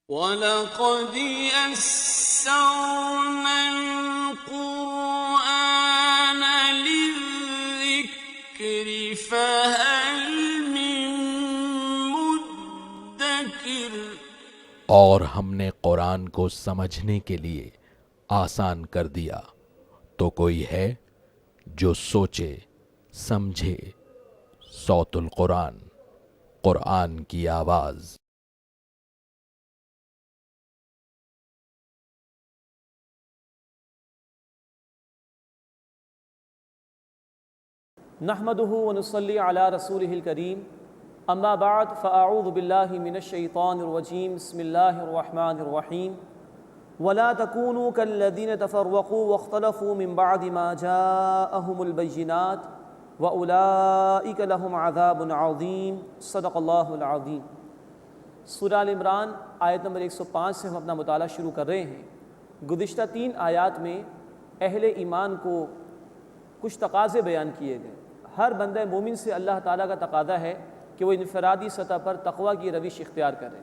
وَلَقَدْ يَسَّرْنَا الْقُرْآنَ لِلذِّكْرِ فَهَلْ مِن مُّدَّكِرٍ۔ اور ہم نے قرآن کو سمجھنے کے لیے آسان کر دیا، تو کوئی ہے جو سوچے سمجھے۔ صوت القرآن، قرآن کی آواز۔ نحمده ونصلي على رسوله الكريم، اما بعد فاعوذ باللہ من الشیطان الرجیم، بسم اللہ الرحمن الرحیم۔ ولا تكونوا كالذين تفرقوا واختلفوا من بعد ما جاءهم البينات واولئك لهم عذاب عظیم، صدق اللہ العظیم۔ سورہ ال عمران آیت نمبر 105 سے ہم اپنا مطالعہ شروع کر رہے ہیں۔ گزشتہ 3 آیات میں اہل ایمان کو کچھ تقاضے بیان کیے گئے۔ ہر بندہ مومن سے اللہ تعالیٰ کا تقاضا ہے کہ وہ انفرادی سطح پر تقوی کی روش اختیار کرے۔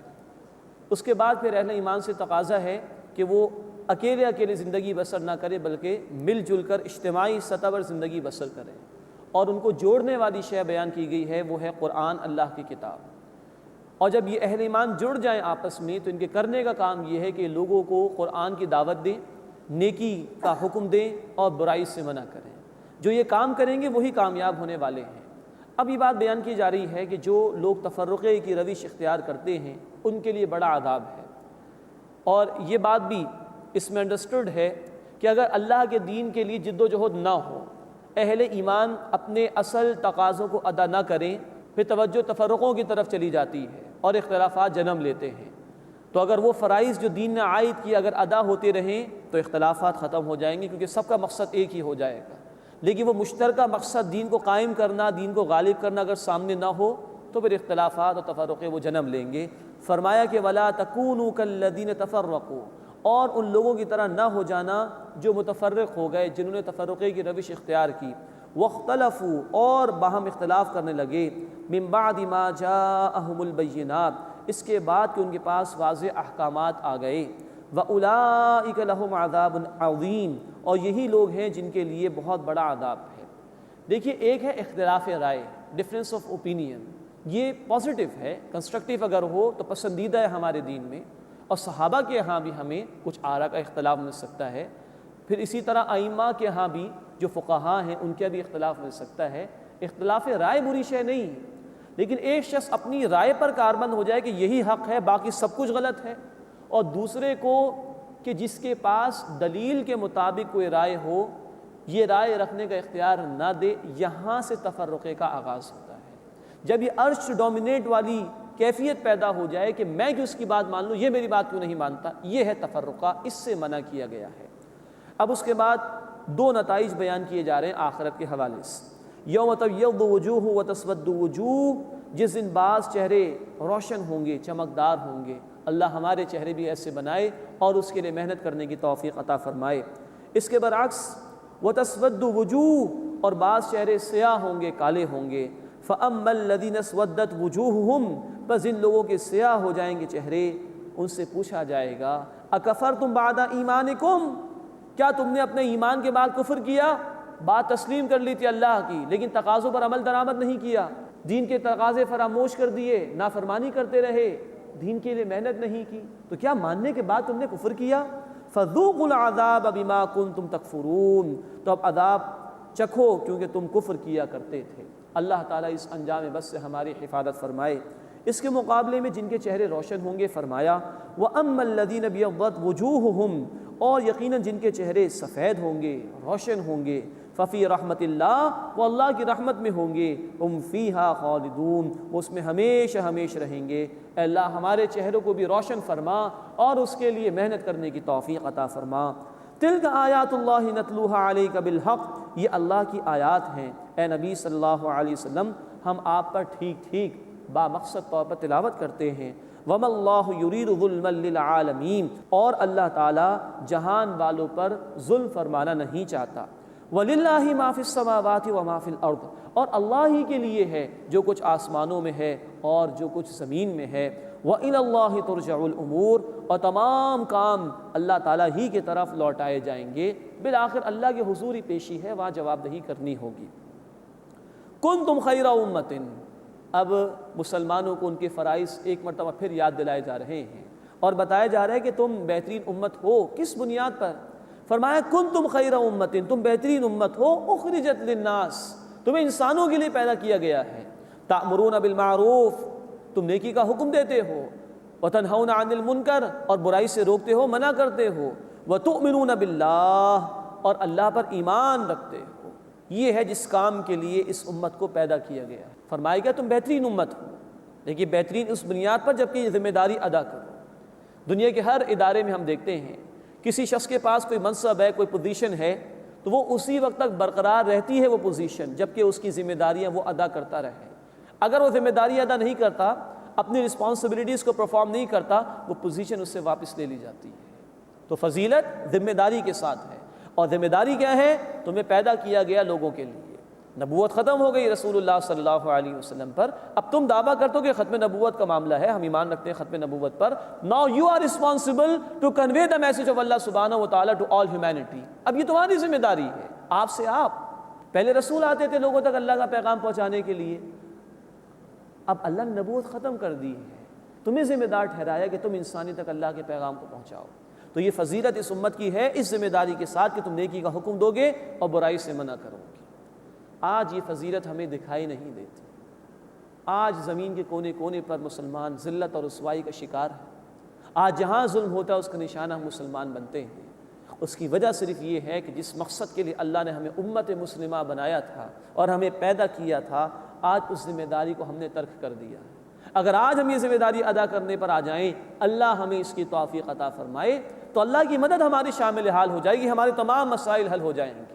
اس کے بعد پھر اہل ایمان سے تقاضا ہے کہ وہ اکیلے زندگی بسر نہ کرے، بلکہ مل جل کر اجتماعی سطح پر زندگی بسر کرے۔ اور ان کو جوڑنے والی شے بیان کی گئی ہے، وہ ہے قرآن، اللہ کی کتاب۔ اور جب یہ اہل ایمان جڑ جائیں آپس میں، تو ان کے کرنے کا کام یہ ہے کہ لوگوں کو قرآن کی دعوت دیں، نیکی کا حکم دیں اور برائی سے منع کریں۔ جو یہ کام کریں گے وہی کامیاب ہونے والے ہیں۔ اب یہ بات بیان کی جا رہی ہے کہ جو لوگ تفرقے کی روش اختیار کرتے ہیں ان کے لیے بڑا عذاب ہے۔ اور یہ بات بھی اس میں انڈرسٹوڈ ہے کہ اگر اللہ کے دین کے لیے جد و جہد نہ ہو، اہل ایمان اپنے اصل تقاضوں کو ادا نہ کریں، پھر توجہ تفرقوں کی طرف چلی جاتی ہے اور اختلافات جنم لیتے ہیں۔ تو اگر وہ فرائض جو دین نے عائد کیے اگر ادا ہوتے رہیں تو اختلافات ختم ہو جائیں گے، کیونکہ سب کا مقصد ایک ہی ہو جائے گا۔ لیکن وہ مشترکہ مقصد دین کو قائم کرنا، دین کو غالب کرنا اگر سامنے نہ ہو تو پھر اختلافات اور تفرقے وہ جنم لیں گے۔ فرمایا کہ وَلَا تَكُونُوا كَالَّذِينَ تَفَرَّقُوا، اور ان لوگوں کی طرح نہ ہو جانا جو متفرق ہو گئے، جنہوں نے تفرقے کی روش اختیار کی۔ وَاخْتَلَفُوا، اور باہم اختلاف کرنے لگے۔ مِن بَعْدِ مَا جَاءَهُمُ الْبَيِّنَاتُ، اس کے بعد کہ ان کے پاس واضح احکامات آ گئے۔ وَأُولَئِكَ لَهُمْ عَذَابٌ عَظِيمٌ، اور یہی لوگ ہیں جن کے لیے بہت بڑا عذاب ہے۔ دیکھیے، ایک ہے اختلاف رائے، ڈفرینس آف اوپینین، یہ پازیٹیو ہے، کنسٹرکٹیو اگر ہو تو پسندیدہ ہے ہمارے دین میں، اور صحابہ کے ہاں بھی ہمیں کچھ آراء کا اختلاف مل سکتا ہے۔ پھر اسی طرح ائمہ کے ہاں بھی جو فقہاء ہیں ان کے بھی اختلاف مل سکتا ہے۔ اختلاف رائے بری شے نہیں ہے، لیکن ایک شخص اپنی رائے پر کاربند ہو جائے کہ یہی حق ہے باقی سب کچھ غلط ہے، اور دوسرے کو کہ جس کے پاس دلیل کے مطابق کوئی رائے ہو یہ رائے رکھنے کا اختیار نہ دے، یہاں سے تفرقے کا آغاز ہوتا ہے۔ جب یہ ارش ڈومینیٹ والی کیفیت پیدا ہو جائے کہ میں کیوں اس کی بات مان لوں، یہ میری بات کیوں نہیں مانتا، یہ ہے تفرقہ، اس سے منع کیا گیا ہے۔ اب اس کے بعد 2 نتائج بیان کیے جا رہے ہیں آخرت کے حوالے سے۔ یوم تبیض وجوہ وتسود وجوہ، جس دن بعض چہرے روشن ہوں گے، چمکدار ہوں گے۔ اللہ ہمارے چہرے بھی ایسے بنائے اور اس کے لیے محنت کرنے کی توفیق عطا فرمائے۔ اس کے برعکس وتسود وجوہ، اور بعض چہرے سیاہ ہوں گے، کالے ہوں گے۔ فَأَمَّا الَّذِينَ اسْوَدَّتْ وُجُوهُهُمْ، بس جن لوگوں کے سیاہ ہو جائیں گے چہرے، ان سے پوچھا جائے گا اَكَفَرْتُمْ بَعْدَ إِيمَانِكُمْ، کیا تم نے اپنے ایمان کے بعد کفر کیا؟ بات تسلیم کر لی تھی اللہ کی، لیکن تقاضوں پر عمل درآمد نہیں کیا، دین کے تقاضے فراموش کر دیے، نافرمانی کرتے رہے، دین کے لیے محنت نہیں کی، تو کیا ماننے کے بعد تم نے کفر کیا؟ فَذُوقُوا الْعَذَابَ بِمَا كُنْتُمْ تَكْفُرُونَ، تو اب عذاب چکھو کیونکہ تم کفر کیا کرتے تھے۔ اللہ تعالیٰ اس انجام بس سے ہماری حفاظت فرمائے۔ اس کے مقابلے میں جن کے چہرے روشن ہوں گے فرمایا وَأَمَّا الَّذِينَ ابْيَضَّتْ وُجُوهُهُمْ، اور یقیناً جن کے چہرے سفید ہوں گے، روشن ہوں گے، ففی رحمت اللہ، وہ اللہ کی رحمت میں ہوں گے، ہم فیہا خالدون، وہ اس میں ہمیشہ ہمیشہ رہیں گے۔ اے اللہ ہمارے چہروں کو بھی روشن فرما اور اس کے لیے محنت کرنے کی توفیق عطا فرما۔ تلک آیات اللہ نتلوہا علیک بالحق، یہ اللہ کی آیات ہیں اے نبی صلی اللہ علیہ وسلم، ہم آپ پر ٹھیک ٹھیک با مقصد طور پر تلاوت کرتے ہیں۔ وَمَا اللَّهُ يُرِيدُ ظُلْمًا لِلْعَالَمِينَ، اور اللہ تعالیٰ جہان والوں پر ظلم فرمانا نہیں چاہتا۔ وَلِلَّهِ مَا فِي السَّمَاوَاتِ وَمَا فِي الْأَرْضِ، اور اللہ ہی کے لیے ہے جو کچھ آسمانوں میں ہے اور جو کچھ زمین میں ہے۔ وَإِلَى اللَّهِ تُرْجَعُ الْأُمُورُ، اور تمام کام اللہ تعالیٰ ہی کی طرف لوٹائے جائیں گے، بالآخر اللہ کے حضور ہی پیشی ہے، وہاں جواب دہی کرنی ہوگی۔ کنتم خیر امۃ، اب مسلمانوں کو ان کے فرائض ایک مرتبہ پھر یاد دلائے جا رہے ہیں اور بتایا جا رہا ہے کہ تم بہترین امت ہو۔ کس بنیاد پر؟ فرمایا کنتم خیر امۃ، تم بہترین امت ہو، اخرجت للناس، تمہیں انسانوں کے لیے پیدا کیا گیا ہے، تأمرون بالمعروف، تم نیکی کا حکم دیتے ہو، وتنہون عن المنکر، اور برائی سے روکتے ہو، منع کرتے ہو، وتؤمنون باللہ، اور اللہ پر ایمان رکھتے ہو۔ یہ ہے جس کام کے لیے اس امت کو پیدا کیا گیا ہے۔ فرمایا گیا تم بہترین امت ہو، لیکن بہترین اس بنیاد پر جبکہ یہ ذمہ داری ادا کرو۔ دنیا کے ہر ادارے میں ہم دیکھتے ہیں کسی شخص کے پاس کوئی منصب ہے، کوئی پوزیشن ہے، تو وہ اسی وقت تک برقرار رہتی ہے وہ پوزیشن جبکہ اس کی ذمہ داریاں وہ ادا کرتا رہے۔ اگر وہ ذمہ داری ادا نہیں کرتا، اپنی رسپانسبلٹیز کو پرفارم نہیں کرتا، وہ پوزیشن اس سے واپس لے لی جاتی ہے۔ تو فضیلت ذمہ داری کے ساتھ ہے، اور ذمہ داری کیا ہے؟ تمہیں پیدا کیا گیا لوگوں کے لیے۔ نبوت ختم ہو گئی رسول اللہ صلی اللہ علیہ وسلم پر، اب تم دعویٰ کرتے ہو کہ ختم نبوت کا معاملہ ہے، ہم ایمان رکھتے ہیں ختم نبوت پر۔ Now you are responsible to convey the message of Allah subhanahu wa ta'ala to all humanity۔ اب یہ تمہاری ذمہ داری ہے، آپ سے آپ۔ پہلے رسول آتے تھے لوگوں تک اللہ کا پیغام پہنچانے کے لیے، اب اللہ نے نبوت ختم کر دی ہے، تمہیں ذمہ دار ٹھہرایا کہ تم انسانی تک اللہ کے پیغام کو پہنچاؤ۔ تو یہ فضیلت اس امت کی ہے، اس ذمہ داری کے ساتھ کہ تم نیکی کا حکم دو گے اور برائی سے منع کرو گے۔ آج یہ فضیلت ہمیں دکھائی نہیں دیتی۔ آج زمین کے کونے کونے پر مسلمان ذلت اور رسوائی کا شکار ہے۔ آج جہاں ظلم ہوتا ہے اس کا نشانہ ہم مسلمان بنتے ہیں۔ اس کی وجہ صرف یہ ہے کہ جس مقصد کے لیے اللہ نے ہمیں امت مسلمہ بنایا تھا اور ہمیں پیدا کیا تھا، آج اس ذمہ داری کو ہم نے ترک کر دیا ہے۔ اگر آج ہم یہ ذمہ داری ادا کرنے پر آ جائیں، اللہ ہمیں اس کی توفیق عطا فرمائے، تو اللہ کی مدد ہماری شامل حال ہو جائے گی، ہمارے تمام مسائل حل ہو جائیں گے۔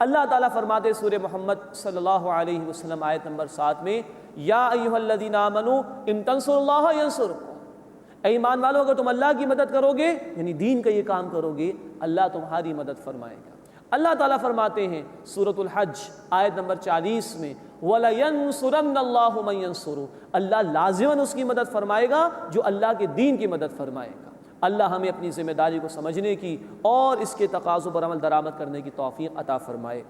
اللہ تعالیٰ فرماتے سورہ محمد صلی اللہ علیہ وسلم آیت نمبر 7 میں، یا ایھا الذین آمنوا ان تنصروا اللہ ینصرکم، اے ایمان والو اگر تم اللہ کی مدد کرو گے، یعنی دین کا یہ کام کرو گے، اللہ تمہاری مدد فرمائے گا۔ اللہ تعالیٰ فرماتے ہیں سورۃ الحج آیت نمبر 40 میں، وَلَيَنْصُرَنَّ اللَّهُ مَن يَنْصُرُهُ، اللہ لازماً اس کی مدد فرمائے گا جو اللہ کے دین کی مدد فرمائے گا۔ اللہ ہمیں اپنی ذمہ داری کو سمجھنے کی اور اس کے تقاضوں پر عمل درآمد کرنے کی توفیق عطا فرمائے۔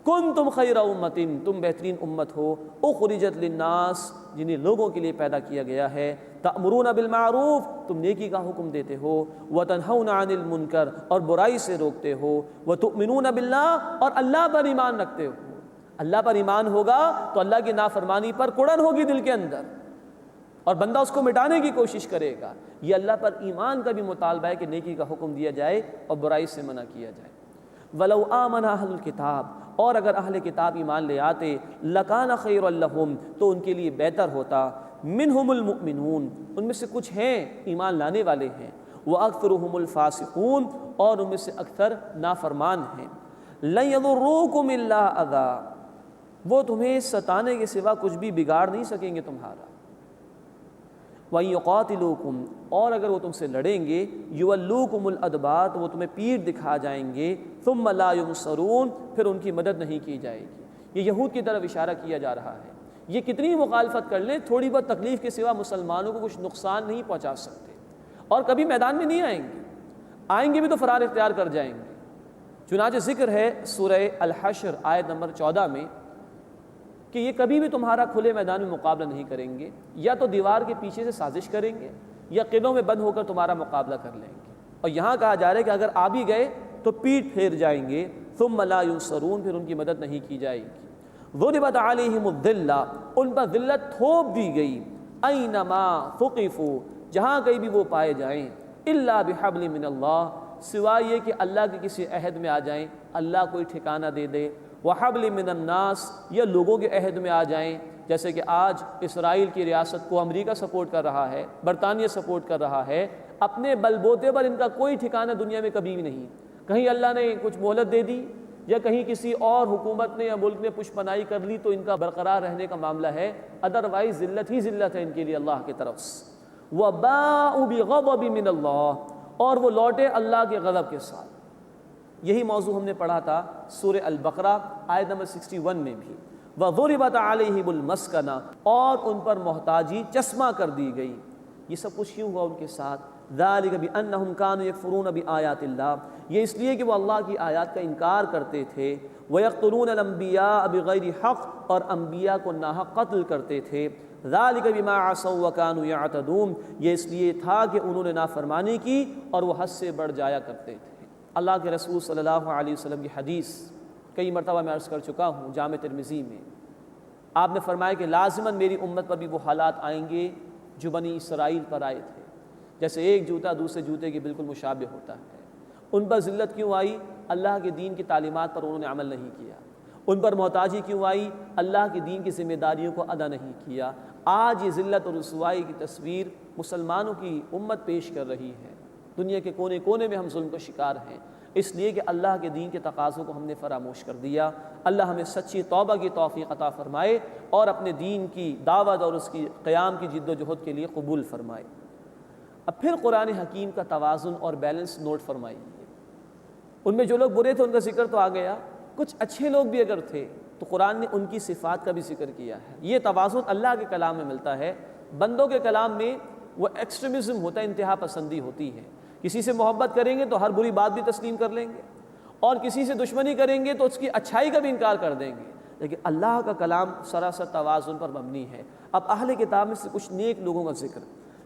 کنتم خیر امۃ، تم بہترین امت ہو، اخرجت للناس، جنہیں لوگوں کے لیے پیدا کیا گیا ہے، تأمرون بالمعروف، تم نیکی کا حکم دیتے ہو، وتنہون عن المنکر، اور برائی سے روکتے ہو، وتؤمنون باللہ، اور اللہ پر ایمان رکھتے ہو۔ اللہ پر ایمان ہوگا تو اللہ کی نافرمانی پر کڑن ہوگی دل کے اندر، اور بندہ اس کو مٹانے کی کوشش کرے گا۔ یہ اللہ پر ایمان کا بھی مطالبہ ہے کہ نیکی کا حکم دیا جائے اور برائی سے منع کیا جائے۔ وَلَوْ آمَنَ أَهْلُ الْكِتَابِ، اور اگر اہل کتاب ایمان لے آتے، لَكَانَ خَيْرًا لَهُمْ، تو ان کے لیے بہتر ہوتا، مِنْهُمُ الْمُؤْمِنُونَ، ان میں سے کچھ ہیں ایمان لانے والے ہیں، وَأَكْثَرُهُمُ الْفَاسِقُونَ، اور ان میں سے اکثر نافرمان ہیں۔ لَن يَضُرُّوكُمْ إِلَّا أَذًى، وہ تمہیں ستانے کے سوا کچھ بھی بگاڑ نہیں سکیں گے تمہارا۔ وَإِن يُقَاتِلُوكُمْ، اور اگر وہ تم سے لڑیں گے، يُوَلُّوكُمُ الْأَدْبَارَ، تو وہ تمہیں پیٹھ دکھا جائیں گے، ثُمَّ لَا يُنصَرُونَ، پھر ان کی مدد نہیں کی جائے گی۔ یہ یہود کی طرف اشارہ کیا جا رہا ہے۔ یہ کتنی مخالفت کر لیں، تھوڑی بہت تکلیف کے سوا مسلمانوں کو کچھ نقصان نہیں پہنچا سکتے، اور کبھی میدان میں نہیں آئیں گے، آئیں گے بھی تو فرار اختیار کر جائیں گے۔ چنانچہ ذکر ہے سورہ الحشر آیت نمبر 14 میں کہ یہ کبھی بھی تمہارا کھلے میدان میں مقابلہ نہیں کریں گے، یا تو دیوار کے پیچھے سے سازش کریں گے، یا قلعوں میں بند ہو کر تمہارا مقابلہ کر لیں گے۔ اور یہاں کہا جا رہا ہے کہ اگر آ بھی گئے تو پیٹھ پھیر جائیں گے، ثم لا ينصرون، پھر ان کی مدد نہیں کی جائے گی۔ ضربت علیہم الذلہ، ان پر ذلت تھوپ دی گئی، اینما ثقفوا، جہاں کہیں بھی وہ پائے جائیں، الا بحبل من اللہ، سوائے یہ کہ اللہ کے کسی عہد میں آ جائیں، اللہ کوئی ٹھکانہ دے دے، وحبل من الناس، یا لوگوں کے عہد میں آ جائیں، جیسے کہ آج اسرائیل کی ریاست کو امریکہ سپورٹ کر رہا ہے، برطانیہ سپورٹ کر رہا ہے، اپنے بل بوتے پر ان کا کوئی ٹھکانہ دنیا میں کبھی بھی نہیں۔ کہیں اللہ نے کچھ مہلت دے دی، یا کہیں کسی اور حکومت نے یا ملک نے پشپناہی کر لی تو ان کا برقرار رہنے کا معاملہ ہے، ادروائز ذلت ہی ذلت ہے ان کے لیے اللہ کی طرف سے۔ وَبَاءُوا بِغَضَبٍ مِّنَ اللَّهِ، اور وہ لوٹے اللہ کے غضب کے ساتھ۔ یہی موضوع ہم نے پڑھا تھا سورہ البقرہ آیت نمبر 61 میں بھی، وَضُرِبَتْ عَلَيْهِمُ الْمَسْكَنَةُ، اور ان پر محتاجی چشمہ کر دی گئی۔ یہ سب کچھ کیوں ہوا ان کے ساتھ؟ ذالک بانہم کانوا یکفرون بآیات اللہ، یہ اس لیے کہ وہ اللہ کی آیات کا انکار کرتے تھے، ویقتلون الانبیاء بغیر حق، اور انبیاء کو ناحق قتل کرتے تھے، ذالک بما عصوا وکانوا یعتدون، یہ اس لیے تھا کہ انہوں نے نافرمانی کی اور وہ حد سے بڑھ جایا کرتے تھے۔ اللہ کے رسول صلی اللہ علیہ وسلم کی حدیث کئی مرتبہ میں عرض کر چکا ہوں جامع ترمذی میں، آپ نے فرمایا کہ لازماً میری امت پر بھی وہ حالات آئیں گے جو بنی اسرائیل پر آئے تھے، جیسے ایک جوتا دوسرے جوتے کے بالکل مشابہ ہوتا ہے۔ ان پر ذلت کیوں آئی؟ اللہ کے دین کی تعلیمات پر انہوں نے عمل نہیں کیا۔ ان پر محتاجی کیوں آئی؟ اللہ کے دین کی ذمہ داریوں کو ادا نہیں کیا۔ آج یہ ذلت اور رسوائی کی تصویر مسلمانوں کی امت پیش کر رہی ہے۔ دنیا کے کونے کونے میں ہم ظلم کا شکار ہیں، اس لیے کہ اللہ کے دین کے تقاضوں کو ہم نے فراموش کر دیا۔ اللہ ہمیں سچی توبہ کی توفیق عطا فرمائے اور اپنے دین کی دعوت اور اس کی قیام کی جد و جہد کے لیے قبول فرمائے۔ اب پھر قرآن حکیم کا توازن اور بیلنس نوٹ فرمائیے۔ ان میں جو لوگ برے تھے ان کا ذکر تو آ گیا، کچھ اچھے لوگ بھی اگر تھے تو قرآن نے ان کی صفات کا بھی ذکر کیا ہے۔ یہ توازن اللہ کے کلام میں ملتا ہے۔ بندوں کے کلام میں وہ ایکسٹریمزم ہوتا ہے، انتہا پسندی ہوتی ہے۔ کسی سے محبت کریں گے تو ہر بری بات بھی تسلیم کر لیں گے، اور کسی سے دشمنی کریں گے تو اس کی اچھائی کا بھی انکار کر دیں گے۔ لیکن اللہ کا کلام سراسر توازن پر مبنی ہے۔ اب اہل کتاب میں سے کچھ نیک لوگوں کا ذکر،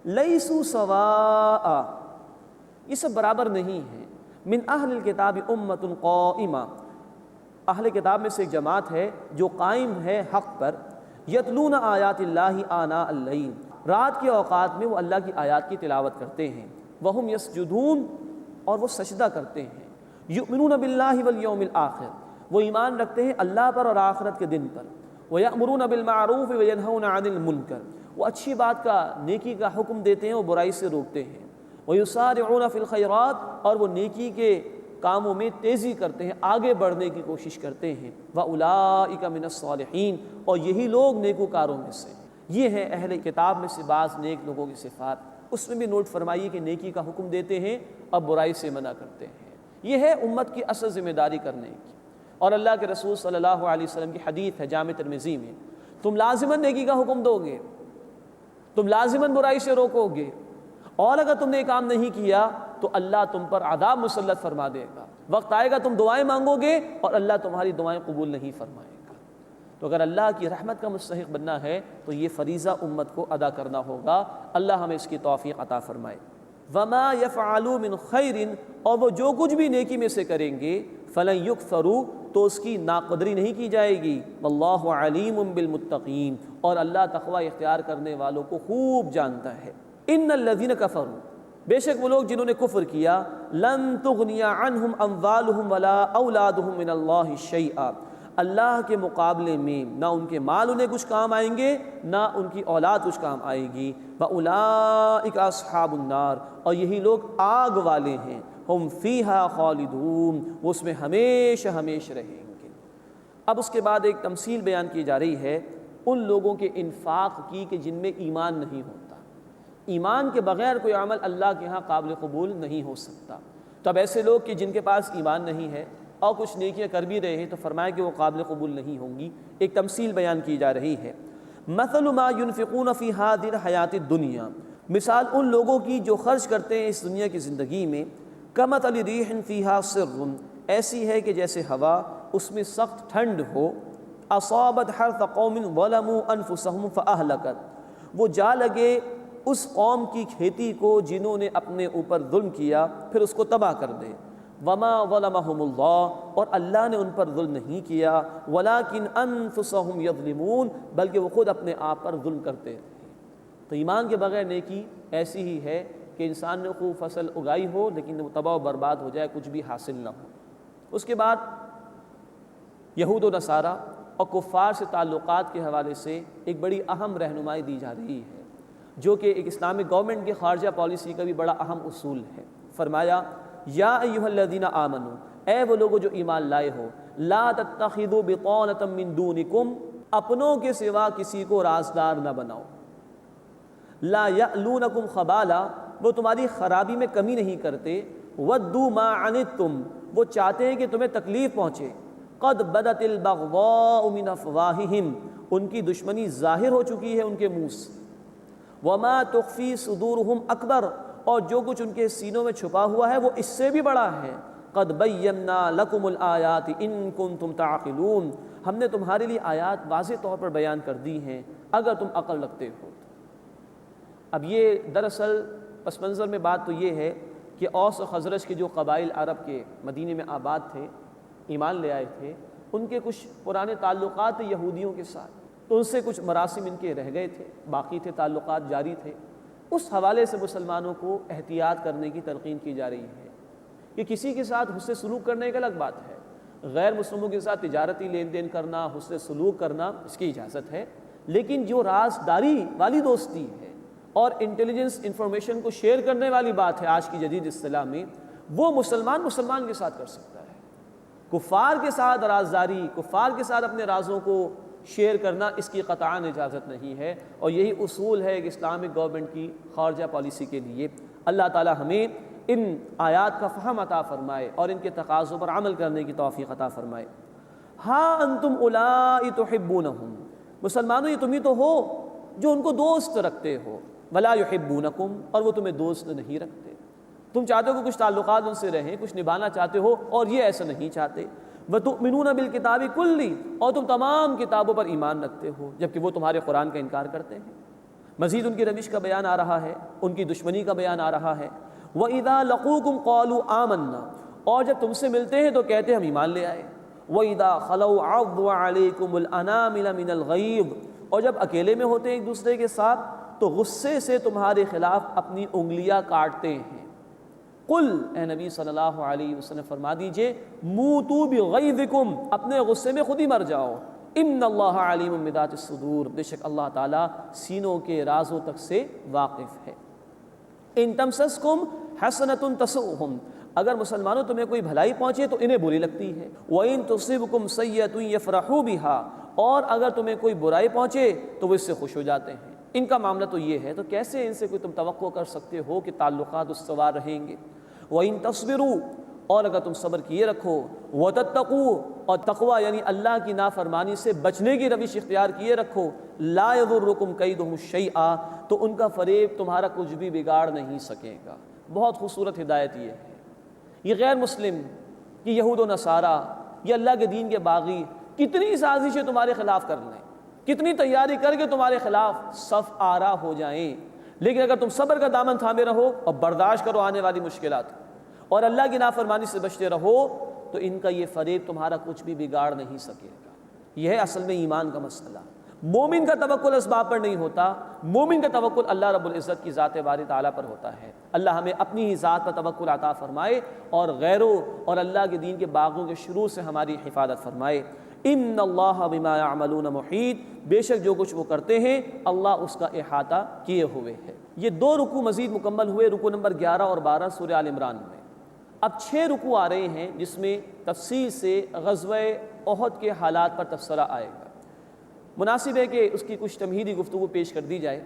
لیسوا سواء، یہ سب برابر نہیں ہیں۔ من اہل الکتاب امۃ قائمہ، اہل کتاب میں سے ایک جماعت ہے جو قائم ہے حق پر، یتلون آیات اللہ آناء اللیل، رات کے اوقات میں وہ اللہ کی آیات کی تلاوت کرتے ہیں، وہم یسجدون، اور وہ سجدہ کرتے ہیں، یؤمنون باللہ والیوم الآخر، وہ ایمان رکھتے ہیں اللہ پر اور آخرت کے دن پر، ویأمرون بالمعروف وینہون عن المنکر، وہ اچھی بات کا نیکی کا حکم دیتے ہیں، وہ برائی سے روکتے ہیں، ویسارعون فی الخیرات، اور وہ نیکی کے کاموں میں تیزی کرتے ہیں، آگے بڑھنے کی کوشش کرتے ہیں، وَأُولَٰئِکَ مِنَ الصَّالِحِینَ، اور یہی لوگ نیکوکاروں میں سے۔ یہ ہیں اہل کتاب میں سے بعض نیک لوگوں کی صفات۔ اس میں بھی نوٹ فرمائیے کہ نیکی کا حکم دیتے ہیں اور برائی سے منع کرتے ہیں۔ یہ ہے امت کی اصل ذمہ داری کرنے کی۔ اور اللہ کے رسول صلی اللہ علیہ وسلم کی حدیث ہے جامع ترمذی میں، تم لازماً نیکی کا حکم دو گے، تم لازماً برائی سے روکو گے، اور اگر تم نے یہ کام نہیں کیا تو اللہ تم پر عذاب مسلط فرما دے گا۔ وقت آئے گا تم دعائیں مانگو گے اور اللہ تمہاری دعائیں قبول نہیں فرمائے گا۔ تو اگر اللہ کی رحمت کا مستحق بننا ہے تو یہ فریضہ امت کو ادا کرنا ہوگا۔ اللہ ہمیں اس کی توفیق عطا فرمائے۔ وما يفعلوا من خیر، اور وہ جو کچھ بھی نیکی میں سے کریں گے، فلن یکفروا، تو اس کی ناقدری نہیں کی جائے گی، واللہ علیم بالمتقین، اور اللہ تقوی اختیار کرنے والوں کو خوب جانتا ہے۔ ان الذین کفروا، بے شک وہ لوگ جنہوں نے کفر کیا، لن تغنی عنہم اموالہم ولا اولادہم من اللہ شیئا، اللہ کے مقابلے میں نہ ان کے مال انہیں کچھ کام آئیں گے، نہ ان کی اولاد کچھ کام آئے گی۔ وَأُولَٰئِکَ أَصْحَابُ النَّارِ، اور یہی لوگ آگ والے ہیں، ہم فیہا خالدون، وہ اس میں ہمیشہ ہمیشہ رہیں گے۔ اب اس کے بعد ایک تمثیل بیان کی جا رہی ہے ان لوگوں کے انفاق کی کہ جن میں ایمان نہیں ہوتا۔ ایمان کے بغیر کوئی عمل اللہ کے ہاں قابل قبول نہیں ہو سکتا۔ تو اب ایسے لوگ کہ جن کے پاس ایمان نہیں ہے اور کچھ نیکیاں کر بھی رہے ہیں تو فرمایا کہ وہ قابل قبول نہیں ہوں گی۔ ایک تمثیل بیان کی جا رہی ہے، مثل ما ينفقون فی هذه الحیات الدنیا، مثال ان لوگوں کی جو خرچ کرتے ہیں اس دنیا کی زندگی میں، کمثل ریح فیہا صر، ایسی ہے کہ جیسے ہوا اس میں سخت ٹھنڈ ہو، اصابت حرث قوم ظلموا انفسهم فاہلکت، وہ جا لگے اس قوم کی کھیتی کو جنہوں نے اپنے اوپر ظلم کیا پھر اس کو تباہ کر دے۔ وما ظلمهم اللہ، اور اللہ نے ان پر ظلم نہیں کیا، ولکن انفسهم یظلمون، بلکہ وہ خود اپنے آپ پر ظلم کرتے تھے۔ تو ایمان کے بغیر نیکی ایسی ہی ہے کہ انسان نے خوب فصل اگائی ہو لیکن وہ تباہ و برباد ہو جائے، کچھ بھی حاصل نہ ہو۔ اس کے بعد یہود و نصارہ اور کفار سے تعلقات کے حوالے سے ایک بڑی اہم رہنمائی دی جا رہی ہے، جو کہ ایک اسلامک گورنمنٹ کی خارجہ پالیسی کا بھی بڑا اہم اصول ہے۔ فرمایا یا ایھا الذین آمنوا، اے وہ لوگوں جو ایمان لائے ہو، لا تتخذوا بطانۃ من دونکم، اپنوں کے سوا کسی کو رازدار نہ بناؤ، لا یألونکم خبالا، وہ تمہاری خرابی میں کمی نہیں کرتے، ودوا ما عنتم، وہ چاہتے ہیں کہ تمہیں تکلیف پہنچے، قد بدت البغضاء من افواہہم، ان کی دشمنی ظاہر ہو چکی ہے ان کے منہ سے، وما تخفی صدورہم اکبر، اور جو کچھ ان کے سینوں میں چھپا ہوا ہے وہ اس سے بھی بڑا ہے۔ قد بینا لکم الآیات ان کنتم تعقلون، ہم نے تمہارے لیے آیات واضح طور پر بیان کر دی ہیں اگر تم عقل رکھتے ہو۔ اب یہ دراصل پس منظر میں بات تو یہ ہے کہ اوس و خزرج کے جو قبائل عرب کے مدینے میں آباد تھے، ایمان لے آئے تھے، ان کے کچھ پرانے تعلقات تھے یہودیوں کے ساتھ، تو ان سے کچھ مراسم ان کے رہ گئے تھے، باقی تھے، تعلقات جاری تھے۔ اس حوالے سے مسلمانوں کو احتیاط کرنے کی تلقین کی جا رہی ہے کہ کسی کے ساتھ حسن سلوک کرنے ایک الگ بات ہے، غیر مسلموں کے ساتھ تجارتی لین دین کرنا، حسن سلوک کرنا، اس کی اجازت ہے، لیکن جو رازداری والی دوستی ہے اور انٹیلیجنس انفارمیشن کو شیئر کرنے والی بات ہے آج کی جدید اصطلاح میں، وہ مسلمان کے ساتھ کر سکتا ہے۔ کفار کے ساتھ رازداری، کفار کے ساتھ اپنے رازوں کو شیئر کرنا، اس کی قطعاً اجازت نہیں ہے، اور یہی اصول ہے کہ اسلامک گورنمنٹ کی خارجہ پالیسی کے لیے۔ اللہ تعالی ہمیں ان آیات کا فہم عطا فرمائے اور ان کے تقاضوں پر عمل کرنے کی توفیق عطا فرمائے۔ ہاں انتم اولائی تحبونہم، مسلمانوں یہ تم ہی تو ہو جو ان کو دوست رکھتے ہو، ولا یحبونکم، اور وہ تمہیں دوست نہیں رکھتے۔ تم چاہتے ہو کہ کچھ تعلقات ان سے رہیں، کچھ نبھانا چاہتے ہو، اور یہ ایسا نہیں چاہتے۔ وَتُؤْمِنُونَ بِالْكِتَابِ كُلِّ، اور تم تمام کتابوں پر ایمان رکھتے ہو جبکہ وہ تمہارے قرآن کا انکار کرتے ہیں۔ مزید ان کی روش کا بیان آ رہا ہے، ان کی دشمنی کا بیان آ رہا ہے۔ وَإِذَا لَقُوكُمْ قَالُوا آمَنَّا، اور جب تم سے ملتے ہیں تو کہتے ہیں ہم ایمان لے آئے۔ وَإِذَا خَلَوْا عَضُّوا عَلَيْكُمُ الْأَنَامِلَ مِنَ الْغَيْظِ، اور جب اکیلے میں ہوتے ہیں ایک دوسرے کے ساتھ تو غصے سے تمہارے خلاف اپنی انگلیاں کاٹتے ہیں۔ قل، اے نبی صلی اللہ علیہ وسلم فرما دیجئے، موتوا بغیظکم، اپنے غصے میں خود ہی مر جاؤ۔ ان اللہ علیم بذات الصدور، بے شک اللہ تعالیٰ سینوں کے رازوں تک سے واقف ہے۔ ان تمسسکم حسنۃ تسؤہم، اگر مسلمانوں تمہیں کوئی بھلائی پہنچے تو انہیں بری لگتی ہے۔ وَإِن تُصِبْكُمْ سَیِّئَةٌ یفرحوا بِہَا، اور اگر تمہیں کوئی برائی پہنچے تو وہ اس سے خوش ہو جاتے ہیں۔ ان کا معاملہ تو یہ ہے، تو کیسے ان سے کوئی تم توقع کر سکتے ہو کہ تعلقات استوار رہیں گے؟ وَإِن تَصْبِرُوا، اور اگر تم صبر کیے رکھو، وَتَتَّقُوا، اور تقوی یعنی اللہ کی نافرمانی سے بچنے کی روش اختیار کیے رکھو، لَا يَضُرُّكُمْ كَيْدُهُمْ شَيْئًا، تو ان کا فریب تمہارا کچھ بھی بگاڑ نہیں سکے گا۔ بہت خوبصورت ہدایت یہ ہے۔ یہ غیر مسلم، یہ یہود و نصارہ، یہ اللہ کے دین کے باغی کتنی سازشیں تمہارے خلاف کر لیں، کتنی تیاری کر کے تمہارے خلاف صف آرا ہو جائیں، لیکن اگر تم صبر کا دامن تھامے رہو اور برداشت کرو آنے والی مشکلات اور اللہ کی نافرمانی سے بچتے رہو، تو ان کا یہ فریب تمہارا کچھ بھی بگاڑ نہیں سکے گا۔ یہ ہے اصل میں ایمان کا مسئلہ۔ مومن کا توکل اسباب پر نہیں ہوتا، مومن کا توکل اللہ رب العزت کی ذات باری تعالیٰ پر ہوتا ہے۔ اللہ ہمیں اپنی ہی ذات پر توکل عطا فرمائے اور غیروں اور اللہ کے دین کے باغوں کے شروع سے ہماری حفاظت فرمائے۔ ان اللہ بما یعملون محیط، بے شک جو کچھ وہ کرتے ہیں اللہ اس کا احاطہ کیے ہوئے ہے۔ یہ 2 رکوع مزید مکمل ہوئے، رکوع نمبر 11 اور 12 سورہ آل عمران میں۔ اب 6 رکوع آ رہے ہیں جس میں تفصیل سے غزوہ احد کے حالات پر تبصرہ آئے گا۔ مناسب ہے کہ اس کی کچھ تمہیدی گفتگو پیش کر دی جائے۔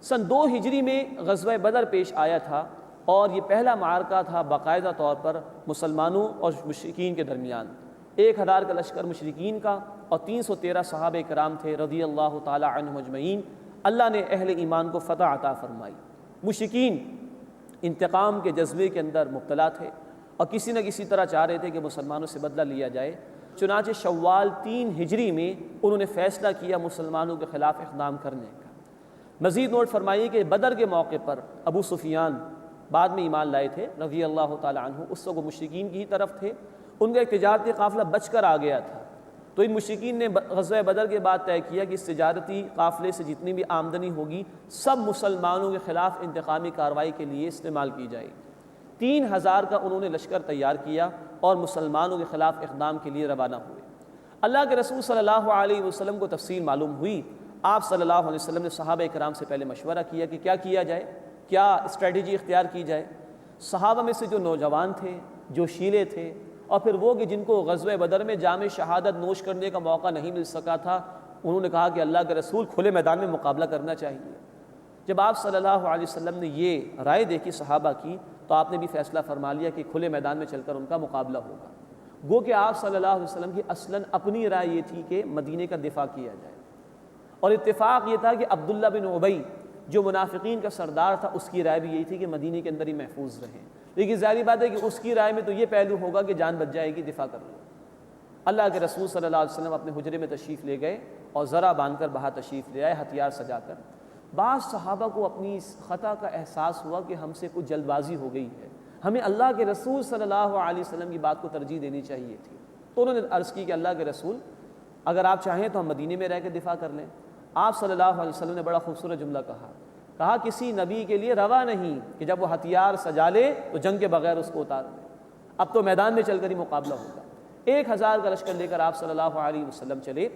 سن 2 ہجری میں غزوہ بدر پیش آیا تھا، اور یہ پہلا معرکہ تھا باقاعدہ طور پر مسلمانوں اور مشرکین کے درمیان۔ 1000 کا لشکر مشرکین کا اور 313 صحابہ کرام تھے رضی اللہ تعالی عنہم اجمعین۔ اللہ نے اہل ایمان کو فتح عطا فرمائی۔ مشرکین انتقام کے جذبے کے اندر مبتلا تھے اور کسی نہ کسی طرح چاہ رہے تھے کہ مسلمانوں سے بدلہ لیا جائے۔ چنانچہ شوال 3 ہجری میں انہوں نے فیصلہ کیا مسلمانوں کے خلاف اقدام کرنے کا۔ مزید نوٹ فرمائیے کہ بدر کے موقع پر ابو سفیان بعد میں ایمان لائے تھے رضی اللہ تعالی عنہ، اس وقت وہ مشرکین کی ہی طرف تھے۔ ان کا ایک تجارتی قافلہ بچ کر آ گیا تھا، تو ان مشرکین نے غزوہ بدر کے بعد طے کیا کہ اس تجارتی قافلے سے جتنی بھی آمدنی ہوگی سب مسلمانوں کے خلاف انتقامی کارروائی کے لیے استعمال کی جائے۔ 3000 کا انہوں نے لشکر تیار کیا اور مسلمانوں کے خلاف اقدام کے لیے روانہ ہوئے۔ اللہ کے رسول صلی اللہ علیہ وسلم کو تفصیل معلوم ہوئی۔ آپ صلی اللہ علیہ وسلم نے صحابہ کرام سے پہلے مشورہ کیا کہ کیا کیا جائے، کیا اسٹریٹجی اختیار کی جائے۔ صحابہ میں سے جو نوجوان تھے، جو شیلے تھے، اور پھر وہ کہ جن کو غزوہ بدر میں جام شہادت نوش کرنے کا موقع نہیں مل سکا تھا، انہوں نے کہا کہ اللہ کے رسول کھلے میدان میں مقابلہ کرنا چاہیے۔ جب آپ صلی اللہ علیہ وسلم نے یہ رائے دیکھی صحابہ کی، تو آپ نے بھی فیصلہ فرما لیا کہ کھلے میدان میں چل کر ان کا مقابلہ ہوگا۔ گو کہ آپ صلی اللہ علیہ وسلم کی اصلاً اپنی رائے یہ تھی کہ مدینے کا دفاع کیا جائے، اور اتفاق یہ تھا کہ عبداللہ بن ابی جو منافقین کا سردار تھا اس کی رائے بھی یہی تھی کہ مدینے کے اندر ہی محفوظ رہیں، لیکن ظاہری بات ہے کہ اس کی رائے میں تو یہ پہلو ہوگا کہ جان بچ جائے گی، دفاع کر لو۔ اللہ کے رسول صلی اللہ علیہ وسلم اپنے حجرے میں تشریف لے گئے اور ذرا باندھ کر باہر تشریف لے آئے ہتھیار سجا کر۔ بعض صحابہ کو اپنی اس خطا کا احساس ہوا کہ ہم سے کچھ جلد بازی ہو گئی ہے، ہمیں اللہ کے رسول صلی اللہ علیہ وسلم کی بات کو ترجیح دینی چاہیے تھی۔ تو انہوں نے عرض کی کہ اللہ کے رسول اگر آپ چاہیں تو ہم مدینے میں رہ کے دفاع کر لیں۔ آپ صلی اللہ علیہ وسلم نے بڑا خوبصورت جملہ کہا کسی نبی کے لیے روا نہیں کہ جب وہ ہتھیار سجا لے تو جنگ کے بغیر اس کو اتار لے، اب تو میدان میں چل کر ہی مقابلہ ہوگا۔ 1000 کا لشکر لے کر آپ صلی اللہ علیہ وسلم چلے۔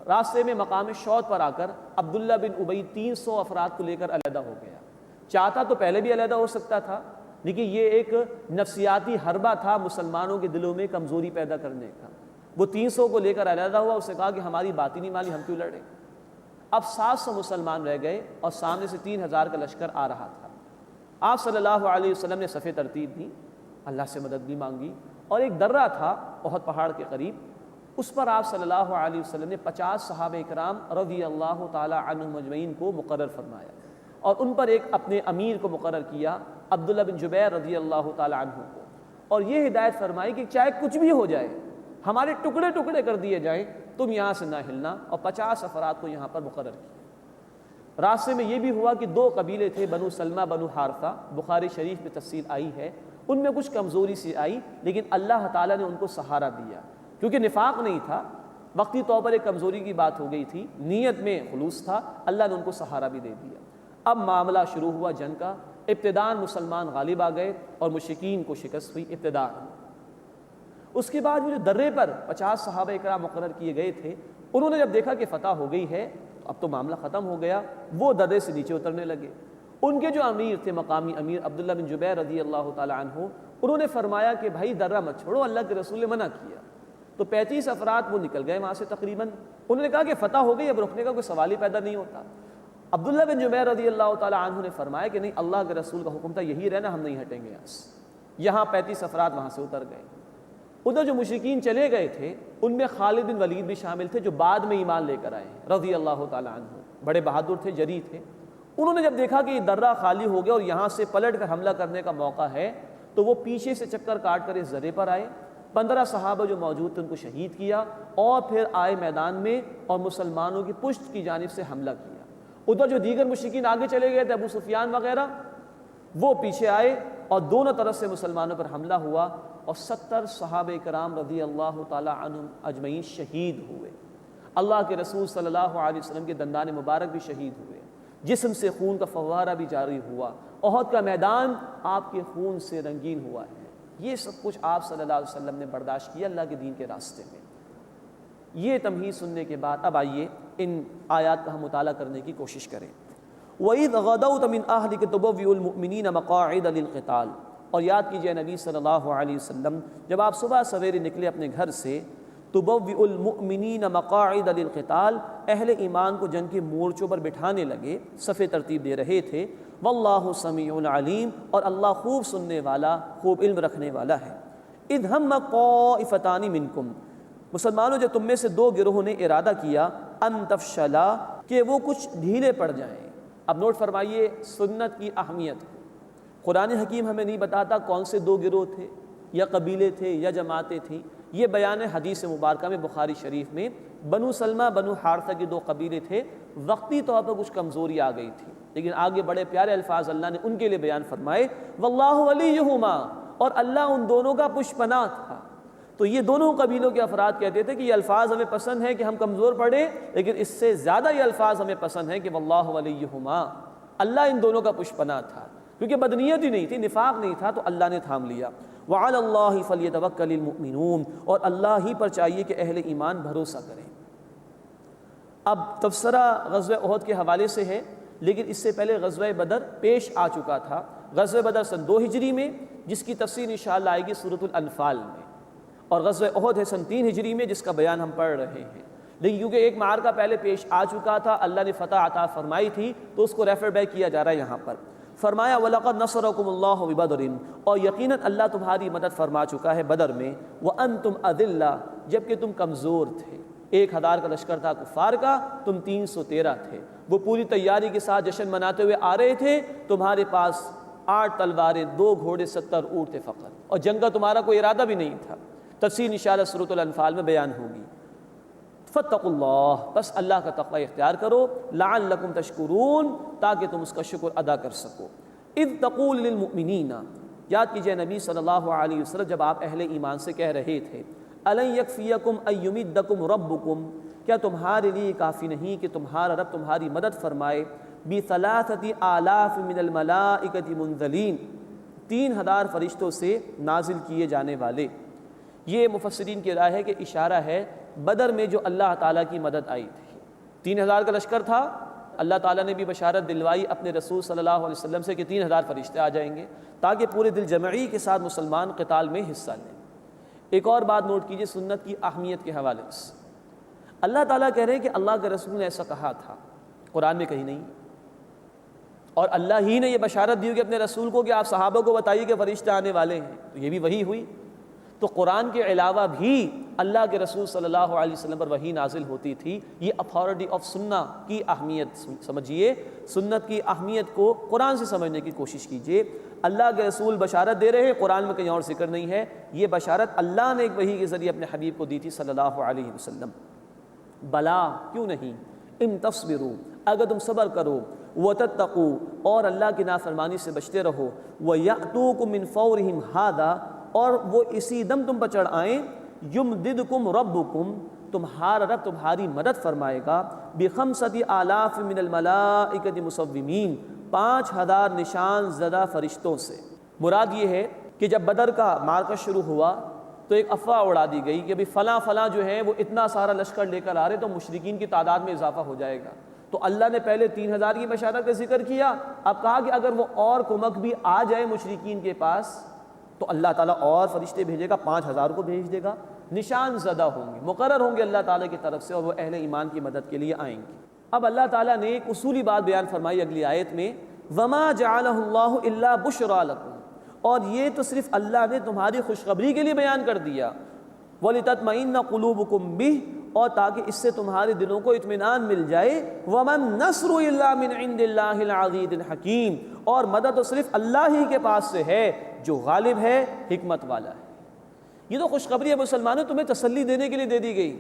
راستے میں مقام شوط پر آ کر عبداللہ بن ابی 300 افراد کو لے کر علیحدہ ہو گیا۔ چاہتا تو پہلے بھی علیحدہ ہو سکتا تھا، لیکن یہ ایک نفسیاتی حربہ تھا مسلمانوں کے دلوں میں کمزوری پیدا کرنے کا۔ وہ 300 کو لے کر علیحدہ ہوا، اس نے کہا کہ ہماری بات ہی نہیں مانی، ہم کیوں لڑیں۔ اب 700 مسلمان رہ گئے اور سامنے سے 3000 کا لشکر آ رہا تھا۔ آپ صلی اللہ علیہ وسلم نے صفیں ترتیب دی، اللہ سے مدد بھی مانگی، اور ایک درہ تھا احد پہاڑ کے قریب، اس پر آپ صلی اللہ علیہ وسلم نے 50 صحابہ کرام رضی اللہ تعالی عنہم اجمعین کو مقرر فرمایا، اور ان پر ایک اپنے امیر کو مقرر کیا، عبداللہ بن جبیر رضی اللہ تعالی عنہ کو، اور یہ ہدایت فرمائی کہ چاہے کچھ بھی ہو جائے، ہمارے ٹکڑے ٹکڑے کر دیے جائیں، تم یہاں سے نہ ہلنا، اور 50 افراد کو یہاں پر مقرر کیا۔ راستے میں یہ بھی ہوا کہ 2 قبیلے تھے، بنو سلمہ بنو حارثہ، بخاری شریف میں تفصیل آئی ہے، ان میں کچھ کمزوری سی آئی، لیکن اللہ تعالیٰ نے ان کو سہارا دیا، کیونکہ نفاق نہیں تھا، وقتی طور پر ایک کمزوری کی بات ہو گئی تھی، نیت میں خلوص تھا، اللہ نے ان کو سہارا بھی دے دیا۔ اب معاملہ شروع ہوا جنگ کا، ابتداءً مسلمان غالب آ گئے اور مشرکین کو شکست ہوئی ابتداءً۔ اس کے بعد جو درے پر 50 صحابہ اکرام مقرر کیے گئے تھے، انہوں نے جب دیکھا کہ فتح ہو گئی ہے تو اب تو معاملہ ختم ہو گیا، وہ درے سے نیچے اترنے لگے۔ ان کے جو امیر تھے، مقامی امیر عبداللہ بن جبیر رضی اللہ تعالی عنہ، انہوں نے فرمایا کہ بھائی درہ مت چھوڑو، اللہ کے رسول نے منع کیا۔ تو 35 افراد وہ نکل گئے وہاں سے تقریباً، انہوں نے کہا کہ فتح ہو گئی، اب رکنے کا کوئی سوال ہی پیدا نہیں ہوتا۔ عبداللہ بن جبیر رضی اللہ تعالی عنہ نے فرمایا کہ نہیں، اللہ کے رسول کا حکم تھا یہی رہنا، ہم نہیں ہٹیں گے یہاں سے۔ یہاں 35 افراد وہاں سے اتر گئے۔ ادھر جو مشرکین چلے گئے تھے ان میں خالد بن ولید بھی شامل تھے، جو بعد میں ایمان لے کر آئے ہیں رضی اللہ تعالی عنہ، بڑے بہادر تھے، جری تھے۔ انہوں نے جب دیکھا کہ یہ درہ خالی ہو گیا اور یہاں سے پلٹ کر حملہ کرنے کا موقع ہے، تو وہ پیچھے سے چکر کاٹ کر اس درے پر آئے۔ 15 صحابہ جو موجود تھے ان کو شہید کیا، اور پھر آئے میدان میں اور مسلمانوں کی پشت کی جانب سے حملہ کیا۔ ادھر جو دیگر مشرکین آگے چلے گئے تھے، ابو سفیان وغیرہ، وہ پیچھے آئے اور دونوں طرف سے مسلمانوں پر حملہ ہوا، اور 70 صحابہ کرام رضی اللہ تعالی عنہم اجمعین شہید ہوئے۔ اللہ کے رسول صلی اللہ علیہ وسلم کے دندان مبارک بھی شہید ہوئے، جسم سے خون کا فوارہ بھی جاری ہوا، احد کا میدان آپ کے خون سے رنگین ہوا ہے۔ یہ سب کچھ آپ صلی اللہ علیہ وسلم نے برداشت کیا اللہ کے دین کے راستے میں۔ یہ تمہید سننے کے بعد اب آئیے ان آیات کا ہم مطالعہ کرنے کی کوشش کریں۔ وَإِذْ غَدَوْتَ مِنْ أَهْلِكَ تُبَوِّئُ الْمُؤْمِنِينَ مَقَاعِدَ لِلْقِتَالِ، اور یاد کیجئے نبی صلی اللہ علیہ وسلم جب آپ صبح سویرے نکلے اپنے گھر سے، تُبَوِّئُ الْمُؤْمِنِينَ مَقَاعِدَ لِلْقِتَالِ، اہل ایمان کو جنگ کے مورچوں پر بٹھانے لگے، صفیں ترتیب دے رہے تھے۔ وَاللَّهُ سَمِيعٌ عَلِيمٌ، اور اللہ خوب سننے والا، خوب علم رکھنے والا ہے۔ اِذْ هَمَّ طَائِفَتَانِ مِنْكُمْ، مسلمانوں جو تم میں سے 2 گروہوں نے ارادہ کیا، ان تفشلا، کہ وہ کچھ ڈھیلے پڑ جائیں۔ اب نوٹ فرمائیے سنت کی اہمیت کو۔ قرآن حکیم ہمیں نہیں بتاتا کون سے 2 گروہ تھے، یا قبیلے تھے، یا جماعتیں تھیں، یہ بیان ہے حدیث مبارکہ میں بخاری شریف میں۔ بنو سلمہ بنو حارثہ کے 2 قبیلے تھے، وقتی طور پر کچھ کمزوری آ گئی تھی، لیکن آگے بڑے پیارے الفاظ اللہ نے ان کے لیے بیان فرمائے، واللہ ولیہما، اور اللہ ان دونوں کا پشپناہ تھا۔ تو یہ دونوں قبیلوں کے افراد کہتے تھے کہ یہ الفاظ ہمیں پسند ہیں کہ ہم کمزور پڑے، لیکن اس سے زیادہ یہ الفاظ ہمیں پسند ہیں کہ واللہ ولیہما، اللہ ان دونوں کا پشپناہ تھا، کیونکہ بدنیت ہی نہیں تھی، نفاق نہیں تھا، تو اللہ نے تھام لیا۔ وعلی اللہ فلیتوکل المؤمنون، اور اللہ ہی پر چاہیے کہ اہل ایمان بھروسہ کریں۔ اب تبصرہ غزوہ احد کے حوالے سے ہے، لیکن اس سے پہلے غزوہ بدر پیش آ چکا تھا۔ غزوہ بدر سن 2 ہجری میں، جس کی تفصیل انشاءاللہ آئے گی سورۃ الانفال میں، اور غزوہ احد ہے سن 3 ہجری میں، جس کا بیان ہم پڑھ رہے ہیں۔ لیکن کیونکہ ایک معرکہ پہلے پیش آ چکا تھا، اللہ نے فتح عطا فرمائی تھی، تو اس کو ریفر بیک کیا جا رہا ہے یہاں پر۔ فرمایا وَلَقَدْ نَصَرَكُمُ اللَّهُ بِبَدْرٍ، اور یقیناً اللہ تمہاری مدد فرما چکا ہے بدر میں، وَأَنْتُمْ أَذِلَّةٌ، جبکہ تم کمزور تھے۔ 1000 کا لشکر تھا کفار کا، تم 313 تھے۔ وہ پوری تیاری کے ساتھ جشن مناتے ہوئے آ رہے تھے، تمہارے پاس 8 تلواریں، 2 گھوڑے، 70 اونٹ تھے فقط، اور جنگ کا تمہارا کوئی ارادہ بھی نہیں تھا۔ تفصیل انشاءاللہ سورۃ الانفال میں بیان ہوگی۔ فاتقوا اللہ، بس اللہ کا تقوی اختیار کرو، لعلکم تشکرون، تاکہ تم اس کا شکر ادا کر سکو۔ اذ تقول للمؤمنین، یاد کیجئے نبی صلی اللہ علیہ وسلم جب آپ اہل ایمان سے کہہ رہے تھے، الن یکفیکم ان یمدکم ربکم، کیا تمہارے لیے کافی نہیں کہ تمہارا رب تمہاری مدد فرمائے، بثلاثۃ آلاف من الملائکۃ منزلین، 3000 فرشتوں سے نازل کیے جانے والے۔ یہ مفسرین کی رائے ہے کہ اشارہ ہے بدر میں جو اللہ تعالیٰ کی مدد آئی تھی۔ 3000 کا لشکر تھا، اللہ تعالیٰ نے بھی بشارت دلوائی اپنے رسول صلی اللہ علیہ وسلم سے کہ 3000 فرشتے آ جائیں گے، تاکہ پورے دل جمعی کے ساتھ مسلمان قتال میں حصہ لیں۔ ایک اور بات نوٹ کیجئے سنت کی اہمیت کے حوالے سے، اللہ تعالیٰ کہہ رہے ہیں کہ اللہ کے رسول نے ایسا کہا تھا، قرآن میں کہیں نہیں، اور اللہ ہی نے یہ بشارت دی کہ اپنے رسول کو کہ آپ صحابہ کو بتائیے کہ فرشتے آنے والے ہیں، تو یہ بھی وحی ہوئی۔ تو قرآن کے علاوہ بھی اللہ کے رسول صلی اللہ علیہ وسلم پر وحی نازل ہوتی تھی۔ یہ اتھارٹی آف سنہ کی اہمیت سمجھیے، سنت کی اہمیت کو قرآن سے سمجھنے کی کوشش کیجیے۔ اللہ کے رسول بشارت دے رہے ہیں، قرآن میں کہیں اور ذکر نہیں ہے، یہ بشارت اللہ نے ایک وحی کے ذریعے اپنے حبیب کو دی تھی صلی اللہ علیہ وسلم۔ بلا، کیوں نہیں، ان تصبروا، اگر تم صبر کرو، وتتقوا، اور اللہ کی نافرمانی سے بچتے رہو، ویأتوکم من فورہم ھذا، اور وہ اسی دم تم پر چڑھ آئیں، یمددکم ربکم، تمہارا رب تمہاری مدد فرمائے گا، بخمسۃ آلاف من الملائکۃ مصومین، 5000 نشان زدہ فرشتوں سے۔ مراد یہ ہے کہ جب بدر کا معرکہ شروع ہوا تو ایک افواہ اڑا دی گئی کہ فلاں فلاں جو ہیں وہ اتنا سارا لشکر لے کر آ رہے تو مشرکین کی تعداد میں اضافہ ہو جائے گا۔ تو اللہ نے پہلے 3000 کی بشارت کا ذکر کیا، اب کہا کہ اگر وہ اور کمک بھی آ جائے مشرکین کے پاس تو اللہ تعالیٰ اور فرشتے بھیجے گا، 5000 کو بھیج دے گا، نشان زدہ ہوں گے، مقرر ہوں گے اللہ تعالیٰ کی طرف سے، اور وہ اہل ایمان کی مدد کے لیے آئیں گے۔ اب اللہ تعالیٰ نے ایک اصولی بات بیان فرمائی اگلی آیت میں، وَمَا جَعَلَهُ اللَّهُ إِلَّا بُشْرَىٰ لَكُمْ، اور یہ تو صرف اللہ نے تمہاری خوشخبری کے لیے بیان کر دیا، وَلِتَطْمَئِنَّ قُلُوبُكُمْ بِهِ، اور تاکہ اس سے تمہارے دلوں کو اطمینان مل جائے، وَمَا النَّصْرُ إِلَّا مِنْ عِنْدِ اللَّهِ الْعَزِيزِ الْحَكِيمِ، اور مدد تو صرف اللہ ہی کے پاس سے ہے جو غالب ہے، حکمت والا ہے۔ یہ تو خوشخبری ہے مسلمانوں، تمہیں تسلی دینے کے لیے دے دی گئی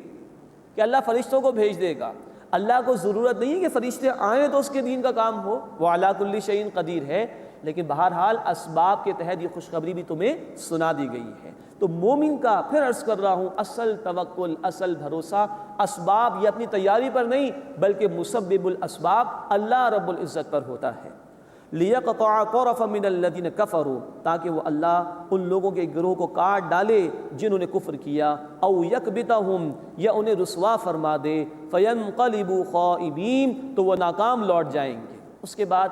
کہ اللہ فرشتوں کو بھیج دے گا۔ اللہ کو ضرورت نہیں ہے کہ فرشتے آئیں تو اس کے دین کا کام ہو، وہ علی کل شیء قدیر ہے، لیکن بہرحال اسباب کے تحت یہ خوشخبری بھی تمہیں سنا دی گئی ہے۔ تو مومن کا، پھر عرض کر رہا ہوں، اصل توکل، اصل بھروسہ اسباب یا اپنی تیاری پر نہیں بلکہ مسبب الاسباب اللہ رب العزت پر ہوتا ہے۔ لِيَقْطَعَ طَرَفًا مِّنَ الَّذِينَ كَفَرُوا، تاکہ وہ اللہ ان لوگوں کے گروہ کو کاٹ ڈالے جنہوں نے کفر کیا، او یکبتہم، یا انہیں رسوا فرما دے، فینقلبوا خائبین، تو وہ ناکام لوٹ جائیں گے۔ اس کے بعد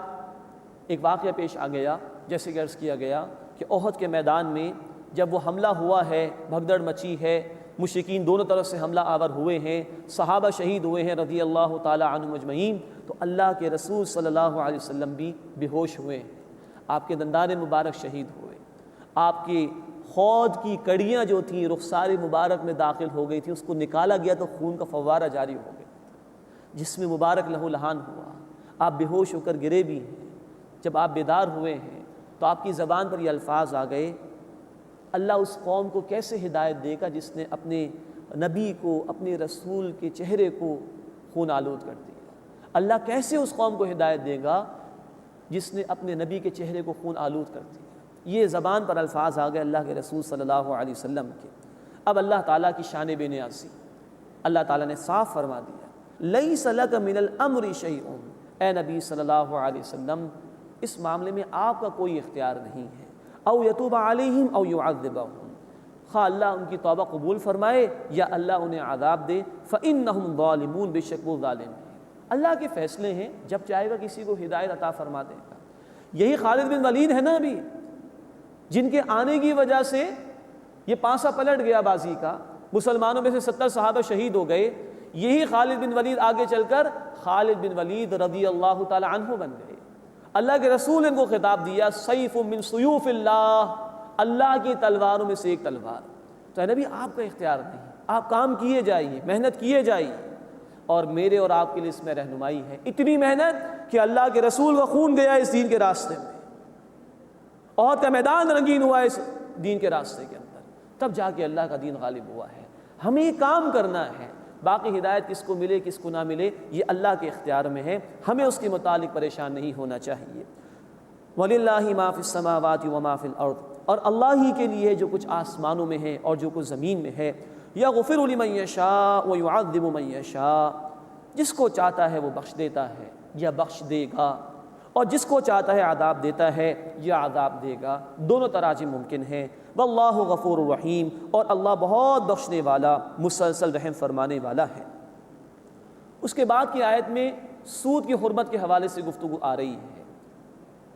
ایک واقعہ پیش آ گیا، جیسے کہ عرض کیا گیا کہ احد کے میدان میں جب وہ حملہ ہوا ہے، بھگدڑ مچی ہے، مشرکین دونوں طرف سے حملہ آور ہوئے ہیں، صحابہ شہید ہوئے ہیں رضی اللہ تعالی عنہم اجمعین، تو اللہ کے رسول صلی اللہ علیہ وسلم بھی بے ہوش ہوئے ہیں، آپ کے دندان مبارک شہید ہوئے، آپ کے خود کی کڑیاں جو تھیں رخسار مبارک میں داخل ہو گئی تھیں، اس کو نکالا گیا تو خون کا فوارہ جاری ہو گیا، جسم مبارک لہو لہان ہوا، آپ بے ہوش ہو کر گرے بھی ہیں۔ جب آپ بیدار ہوئے ہیں تو آپ کی زبان پر یہ الفاظ آ گئے، اللہ اس قوم کو کیسے ہدایت دے گا جس نے اپنے نبی کو، اپنے رسول کے چہرے کو خون آلود کر دیا؟ اللہ کیسے اس قوم کو ہدایت دے گا جس نے اپنے نبی کے چہرے کو خون آلود کر دیا؟ یہ زبان پر الفاظ آ گئے اللہ کے رسول صلی اللہ علیہ وسلم کے۔ اب اللہ تعالیٰ کی شان بے نیازی، اللہ تعالیٰ نے صاف فرما دیا، لیس لک من الامر شیء، اے نبی صلی اللہ علیہ وسلم اس معاملے میں آپ کا کوئی اختیار نہیں ہے، او یتوب علیہم او یعذبہم، خواہ اللہ ان کی توبہ قبول فرمائے یا اللہ انہیں عذاب دے، فإنہم ظالمون، بے شک وہ ظالم ہیں۔ اللہ کے فیصلے ہیں، جب چاہے گا کسی کو ہدایت عطا فرما دے گا۔ یہی خالد بن ولید ہے نا ابھی، جن کے آنے کی وجہ سے یہ پانسا پلٹ گیا بازی کا، مسلمانوں میں سے 70 صحابہ شہید ہو گئے، یہی خالد بن ولید آگے چل کر خالد بن ولید رضی اللہ تعالی عنہ بن گئے۔ اللہ کے رسول نے ان کو خطاب دیا، سیف من سیوف اللہ، اللہ کی تلواروں میں سے ایک تلوار۔ تو اے نبی آپ کا اختیار نہیں، آپ کام کیے جائیے، محنت کیے جائیے، اور میرے اور آپ کے لیے اس میں رہنمائی ہے۔ اتنی محنت کہ اللہ کے رسول کا خون گیا اس دین کے راستے میں، عہد کا میدان رنگین ہوا اس دین کے راستے کے اندر، تب جا کے اللہ کا دین غالب ہوا ہے۔ ہمیں یہ کام کرنا ہے، باقی ہدایت کس کو ملے کس کو نہ ملے یہ اللہ کے اختیار میں ہے، ہمیں اس کے متعلق پریشان نہیں ہونا چاہیے۔ وَلِلَّهِ مَا فِي السَّمَاوَاتِ وَمَا فِي الْأَرْضِ، اور اللہ ہی کے لیے جو کچھ آسمانوں میں ہے اور جو کچھ زمین میں ہے۔ يَغْفِرُ لِمَن يَشَاءُ وَيُعَذِّبُ مَن يَشَاءُ، جس کو چاہتا ہے وہ بخش دیتا ہے یا بخش دے گا، اور جس کو چاہتا ہے عذاب دیتا ہے یا عذاب دے گا، دونوں تراجم ممکن ہیں۔ واللہ غفور الرحیم، اور اللہ بہت بخشنے والا مسلسل رحم فرمانے والا ہے۔ اس کے بعد کی آیت میں سود کی حرمت کے حوالے سے گفتگو آ رہی ہے۔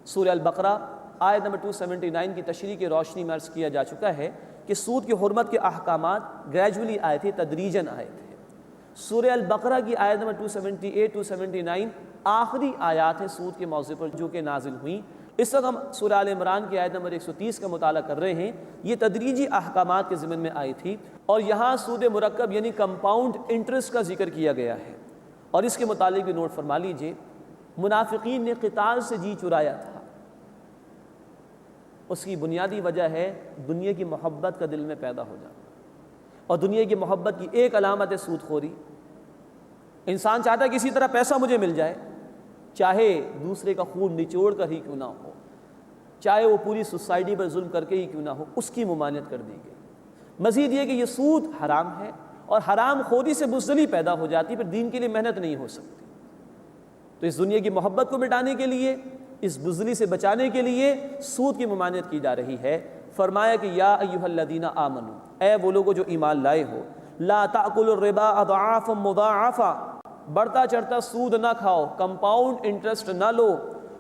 سورہ البقرہ آیت نمبر 279 کی تشریح کی روشنی میں عرض کیا جا چکا ہے کہ سود کی حرمت کے احکامات گریجولی آئے تھے، تدریجاً آئے تھے۔ سورہ البقرہ کی آیت نمبر 278 279 آخری آیات ہیں سود کے موضوع پر جو کہ نازل ہوئیں۔ اس وقت ہم سورہ آل عمران کی آیت نمبر 130 کا مطالعہ کر رہے ہیں۔ یہ تدریجی احکامات کے ضمن میں آئی تھی، اور یہاں سود مرکب یعنی کمپاؤنڈ انٹرسٹ کا ذکر کیا گیا ہے۔ اور اس کے متعلق بھی نوٹ فرما لیجئے، منافقین نے قتال سے جی چرایا تھا، اس کی بنیادی وجہ ہے دنیا کی محبت کا دل میں پیدا ہو جانا، اور دنیا کی محبت کی ایک علامت ہے سود خوری۔ انسان چاہتا ہے کسی طرح پیسہ مجھے مل جائے، چاہے دوسرے کا خون نچوڑ کر ہی کیوں نہ ہو، چاہے وہ پوری سوسائٹی پر ظلم کر کے ہی کیوں نہ ہو، اس کی ممانعت کر دی گئی۔ مزید یہ کہ یہ سود حرام ہے، اور حرام خوری سے بزدلی پیدا ہو جاتی، پھر دین کے لیے محنت نہیں ہو سکتی۔ تو اس دنیا کی محبت کو مٹانے کے لیے، اس بزدلی سے بچانے کے لیے سود کی ممانعت کی جا رہی ہے۔ فرمایا کہ یا ایھا الذین آمنو، اے وہ لوگوں جو ایمان لائے ہو، لا تأکلوا الربا اضعافا مضاعفا، بڑھتا چڑھتا سود نہ کھاؤ، کمپاؤنڈ انٹرسٹ نہ لو،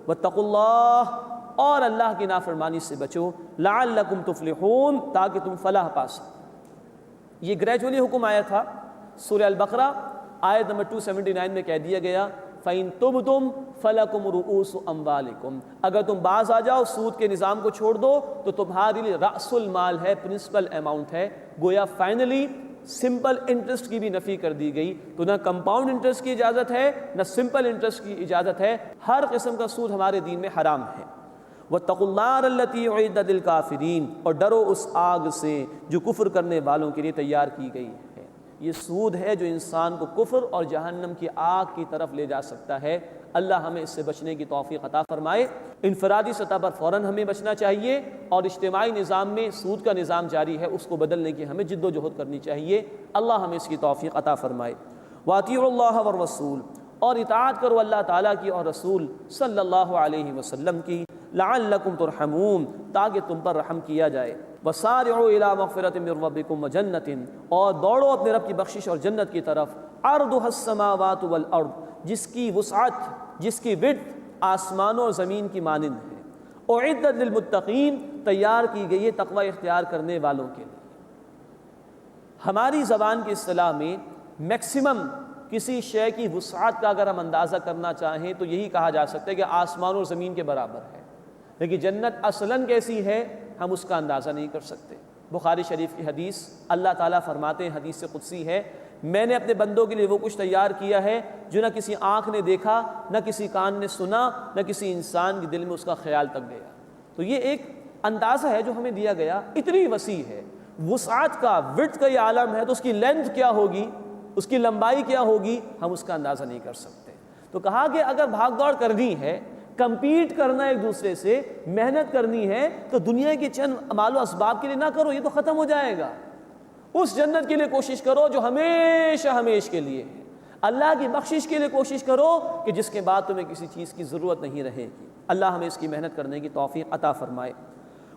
واتقوا اللہ، اور اللہ کی نافرمانی سے بچو، لعلکم تفلحون، تاکہ تم فلاح پا سکو۔ یہ گریجولی حکم آیا تھا۔ سورہ البقرہ آیت نمبر 279 میں کہہ دیا گیا فَإِن تُبْتُمْ فَلَكُمْ رُؤُوسُ أَمْوَالِكُمْ، اگر تم باز آ جاؤ، سود کے نظام کو چھوڑ دو، تو تمہارے لیے رأس المال ہے، پرنسپل اماؤنٹ ہے۔ گویا فائنلی سمپل انٹرسٹ کی بھی نفی کر دی گئی، تو نہ کمپاؤنڈ انٹرسٹ کی اجازت ہے نہ سمپل انٹرسٹ کی اجازت ہے، ہر قسم کا سود ہمارے دین میں حرام ہے۔ وَاتَّقُوا النَّارَ الَّتِي أُعِدَّتْ لِلْكَافِرِينَ، اور ڈرو اس آگ سے جو کفر کرنے والوں کے لیے تیار کی گئی ہے۔ یہ سود ہے جو انسان کو کفر اور جہنم کی آگ کی طرف لے جا سکتا ہے۔ اللہ ہمیں اس سے بچنے کی توفیق عطا فرمائے۔ انفرادی سطح پر فوراً ہمیں بچنا چاہیے، اور اجتماعی نظام میں سود کا نظام جاری ہے، اس کو بدلنے کی ہمیں جد و جہد کرنی چاہیے۔ اللہ ہمیں اس کی توفیق عطا فرمائے۔ وَأَطِیعُوا اللَّهَ وَالرَّسُولَ، اور اطاعت کرو اللہ تعالیٰ کی اور رسول صلی اللہ علیہ وسلم کی، لعلکم ترحمون، تاکہ تم پر رحم کیا جائے۔ وَسَارِعُوا إِلَىٰ مَغْفِرَةٍ مِّن رَّبِّكُمْ وَجَنَّةٍ، اور دوڑو اپنے رب کی بخشش اور جنت کی طرف، عرضها السماوات والارض، جس کی وسعت، جس کی وڈth آسمانوں اور زمین کی مانند ہے۔ اعدت للمتقین، تیار کی گئی ہے تقوی اختیار کرنے والوں کے لیے۔ ہماری زبان کی اصطلاح میں میکسیمم کسی شے کی وسعت کا اگر ہم اندازہ کرنا چاہیں تو یہی کہا جا سکتا ہے کہ آسمان اور زمین کے برابر ہے، لیکن جنت اصلاً کیسی ہے ہم اس کا اندازہ نہیں کر سکتے۔ بخاری شریف کی حدیث، اللہ تعالیٰ فرماتے ہیں، حدیث قدسی ہے، میں نے اپنے بندوں کے لیے وہ کچھ تیار کیا ہے جو نہ کسی آنکھ نے دیکھا، نہ کسی کان نے سنا، نہ کسی انسان کے دل میں اس کا خیال تک گیا۔ تو یہ ایک اندازہ ہے جو ہمیں دیا گیا، اتنی وسیع ہے، وسعت کا، وڈتھ کا یہ عالم ہے، تو اس کی لینتھ کیا ہوگی، اس کی لمبائی کیا ہوگی، ہم اس کا اندازہ نہیں کر سکتے۔ تو کہا کہ اگر بھاگ دوڑ کرنی ہے، کمپیٹ کرنا ایک دوسرے سے، محنت کرنی ہے، تو دنیا کے چند مال و اسباب کے لیے نہ کرو، یہ تو ختم ہو جائے گا۔ اس جنت کے لیے کوشش کرو جو ہمیشہ ہمیشہ کے لیے ہے، اللہ کی بخشش کے لیے کوشش کرو کہ جس کے بعد تمہیں کسی چیز کی ضرورت نہیں رہے گی۔ اللہ ہمیں اس کی محنت کرنے کی توفیق عطا فرمائے۔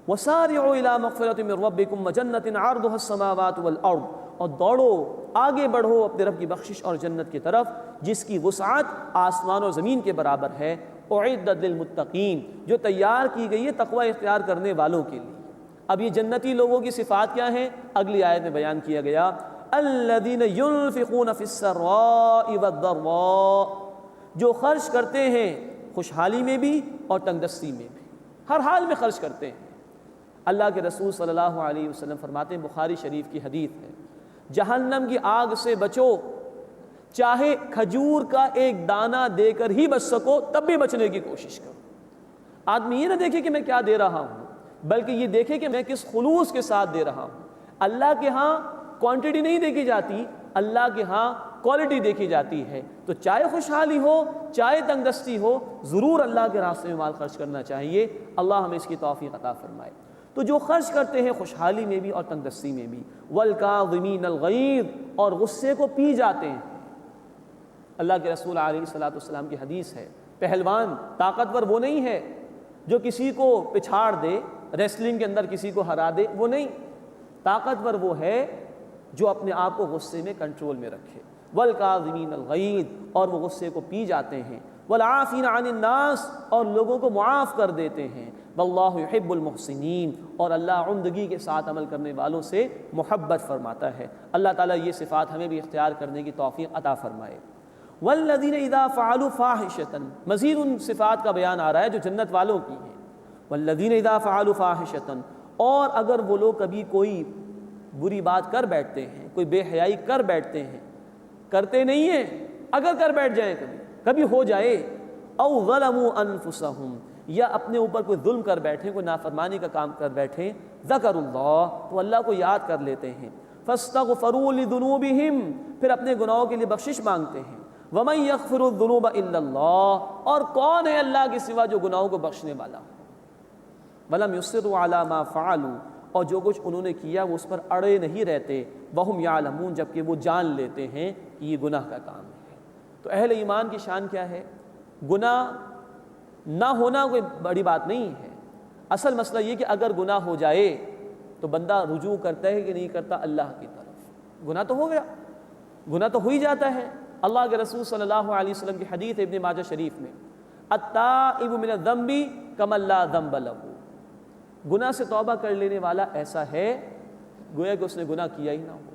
وَسَارِعُوا إِلَىٰ مَغْفِرَةٍ مِّن رَّبِّكُمْ وَجَنَّةٍ عَرْضُهَا السَّمَاوَاتُ وَالْأَرْضُ، اور دوڑو، آگے بڑھو اپنے رب کی بخشش اور جنت کی طرف جس کی وسعت آسمان اور زمین کے برابر ہے۔ اعدت للمتقین، جو تیار کی گئی ہے تقوی اختیار کرنے والوں کے لیے۔ اب یہ جنتی لوگوں کی صفات کیا ہیں؟ اگلی آیت میں بیان کیا گیا، الذین ينفقون فی السراء والضراء، جو خرچ کرتے ہیں خوشحالی میں بھی اور تنگ دستی میں بھی، ہر حال میں خرچ کرتے ہیں۔ اللہ کے رسول صلی اللہ علیہ وسلم فرماتے ہیں، بخاری شریف کی حدیث ہے، جہنم کی آگ سے بچو، چاہے کھجور کا ایک دانہ دے کر ہی بچ سکو تب بھی بچنے کی کوشش کرو۔ آدمی یہ نہ دیکھے کہ میں کیا دے رہا ہوں، بلکہ یہ دیکھے کہ میں کس خلوص کے ساتھ دے رہا ہوں۔ اللہ کے ہاں کوانٹٹی نہیں دیکھی جاتی، اللہ کے ہاں کوالٹی دیکھی جاتی ہے۔ تو چاہے خوشحالی ہو چاہے تنگ دستی ہو، ضرور اللہ کے راستے میں مال خرچ کرنا چاہیے۔ اللہ ہمیں اس کی توفیق عطا فرمائے۔ تو جو خرچ کرتے ہیں خوشحالی میں بھی اور تنگ دستی میں بھی، والکاظمین الغیظ، اور غصے کو پی جاتے ہیں۔ اللہ کے رسول علیہ الصلوۃ والسلام کی حدیث ہے، پہلوان طاقتور وہ نہیں ہے جو کسی کو پچھاڑ دے، ریسلنگ کے اندر کسی کو ہرا دے، وہ نہیں، طاقتور وہ ہے جو اپنے آپ کو غصے میں کنٹرول میں رکھے۔ والکاظمین الغیظ، اور وہ غصے کو پی جاتے ہیں۔ والعافین عن الناس، اور لوگوں کو معاف کر دیتے ہیں۔ واللہ یحب المحسنین، اور اللہ عمدگی کے ساتھ عمل کرنے والوں سے محبت فرماتا ہے۔ اللہ تعالیٰ یہ صفات ہمیں بھی اختیار کرنے کی توفیق عطا فرمائے۔ والذین اذا فعلوا فاحشۃ، مزید ان صفات کا بیان آ رہا ہے جو جنت والوں کی ہیں۔ والذین اذا فعلوا فاحشۃ، اور اگر وہ لوگ کبھی کوئی بری بات کر بیٹھتے ہیں، کوئی بے حیائی کر بیٹھتے ہیں، کرتے نہیں ہیں، اگر کر بیٹھ جائیں کبھی ہو جائے، او ظلموا انفسہم، یا اپنے اوپر کوئی ظلم کر بیٹھیں، کوئی نافرمانی کا کام کر بیٹھیں، ذکروا اللہ، تو اللہ کو یاد کر لیتے ہیں، فاستغفروا لذنوبہم، پھر اپنے گناہوں کے لیے بخشش مانگتے ہیں۔ وَمَن يَغْفِرُ الذُّنُوبَ إِلَّا اللَّهُ، اور کون ہے اللہ کے سوا جو گناہوں کو بخشنے والا ہو۔ وَلَمْ يُصِرُّوا عَلَى مَا فَعَلُوا، اور جو کچھ انہوں نے کیا وہ اس پر اڑے نہیں رہتے، وَهُمْ يَعْلَمُونَ، جبکہ وہ جان لیتے ہیں کہ یہ گناہ کا کام ہے۔ تو اہل ایمان کی شان کیا ہے؟ گناہ نہ ہونا کوئی بڑی بات نہیں ہے، اصل مسئلہ یہ کہ اگر گناہ ہو جائے تو بندہ رجوع کرتا ہے کہ نہیں کرتا اللہ کی طرف۔ گناہ تو ہو گیا، گناہ تو ہو ہی جاتا ہے۔ اللہ کے رسول صلی اللہ علیہ وسلم کی حدیث ابن ماجہ شریف میں، التائب من الذنب کمن لا ذنب لہ، گناہ سے توبہ کر لینے والا ایسا ہے گویا کہ اس نے گناہ کیا ہی نہ ہو۔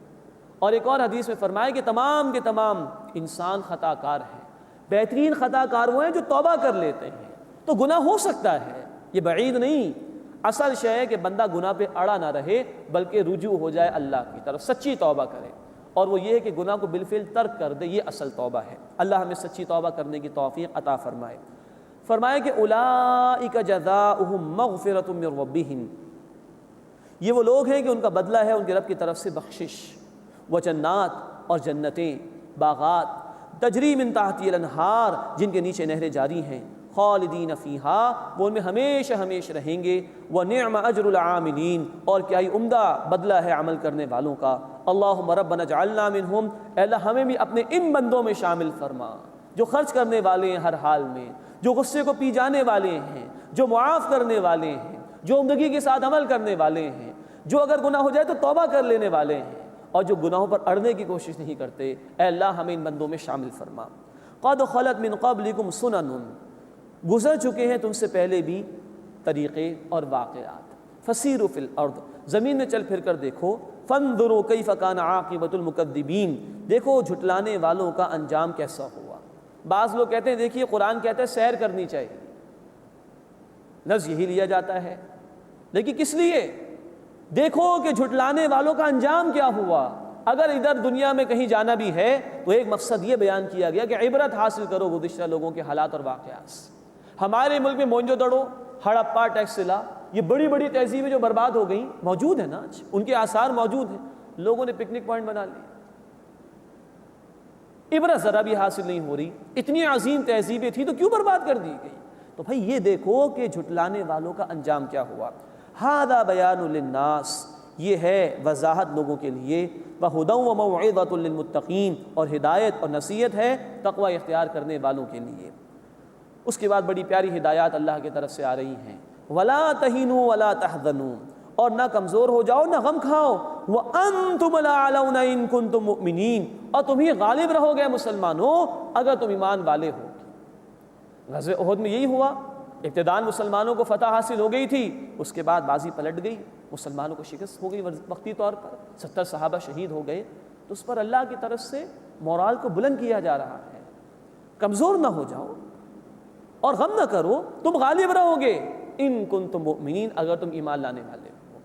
اور ایک اور حدیث میں فرمایا کہ تمام کے تمام انسان خطا کار ہیں، بہترین خطا کار وہ ہیں جو توبہ کر لیتے ہیں۔ تو گناہ ہو سکتا ہے، یہ بعید نہیں، اصل شے ہے کہ بندہ گناہ پہ اڑا نہ رہے بلکہ رجوع ہو جائے اللہ کی طرف، سچی توبہ کرے، اور وہ یہ ہے کہ گناہ کو بالفعل ترک کر دے، یہ اصل توبہ ہے۔ اللہ ہمیں سچی توبہ کرنے کی توفیق عطا فرمائے۔ فرمایا کہ اولئک جزاؤہم مغفرۃ من ربہم، یہ وہ لوگ ہیں کہ ان کا بدلہ ہے ان کے رب کی طرف سے بخشش، وجنات، اور جنتیں، باغات، تجری من تحتی الانہار، جن کے نیچے نہریں جاری ہیں، خالدین فیہا، وہ ان میں ہمیشہ ہمیشہ رہیں گے، ونعم اجر العاملین، اور کیا ہی عمدہ بدلہ ہے عمل کرنے والوں کا۔ اللہم ربنا اجعلنا منہم، اے اللہ ہمیں بھی اپنے ان بندوں میں شامل فرما جو خرچ کرنے والے ہیں ہر حال میں، جو غصے کو پی جانے والے ہیں، جو معاف کرنے والے ہیں، جو عمدگی کے ساتھ عمل کرنے والے ہیں، جو اگر گناہ ہو جائے تو توبہ کر لینے والے ہیں، اور جو گناہوں پر اڑنے کی کوشش نہیں کرتے۔ اے اللہ ہمیں ان بندوں میں شامل فرما۔ قد خلت من قبلکم سنن، گزر چکے ہیں تم سے پہلے بھی طریقے اور واقعات، فسیروا فی الارض، زمین میں چل پھر کر دیکھو، فانظروا کیف کان عاقبۃ المکذبین، دیکھو جھٹلانے والوں کا انجام کیسا ہوا۔ بعض لوگ کہتے ہیں دیکھیے قرآن کہتا ہے سیر کرنی چاہیے، لفظ یہی لیا جاتا ہے، لیکن کس لیے؟ دیکھو کہ جھٹلانے والوں کا انجام کیا ہوا۔ اگر ادھر دنیا میں کہیں جانا بھی ہے تو ایک مقصد یہ بیان کیا گیا کہ عبرت حاصل کرو گزشتہ لوگوں کے حالات اور واقعات سے۔ ہمارے ملک میں موئنجو دڑو، ہڑپا، ٹیکسلا، یہ بڑی بڑی تہذیبیں جو برباد ہو گئیں موجود ہیں نا، ان کے آثار موجود ہیں، لوگوں نے پکنک پوائنٹ بنا لیے، عبرت ذرا بھی حاصل نہیں ہو رہی۔ اتنی عظیم تہذیبیں تھیں تو کیوں برباد کر دی گئی؟ تو بھائی یہ دیکھو کہ جھٹلانے والوں کا انجام کیا ہوا۔ ھذا بیان للناس، یہ ہے وضاحت لوگوں کے لیے، وہدی وموعظۃ للمتقین، اور ہدایت اور نصیحت ہے تقوی اختیار کرنے والوں کے لیے۔ اس کے بعد بڑی پیاری ہدایات اللہ کی طرف سے آ رہی ہیں، ولا تہینوا ولا تحزنوا، اور نہ کمزور ہو جاؤ نہ غم کھاؤ، وانتم الاعلون ان کنتم مؤمنین، اور تم ہی غالب رہو گے مسلمانوں اگر تم ایمان والے ہو۔ غزوہ احد میں یہی ہوا، ابتداءً مسلمانوں کو فتح حاصل ہو گئی تھی، اس کے بعد بازی پلٹ گئی، مسلمانوں کو شکست ہو گئی وقتی طور پر، 70 صحابہ شہید ہو گئے۔ تو اس پر اللہ کی طرف سے مورال کو بلند کیا جا رہا ہے، کمزور نہ ہو جاؤ اور غم نہ کرو، تم غالب رہو گے ان کنتم مؤمنین، اگر تم ایمان لانے والے ہو،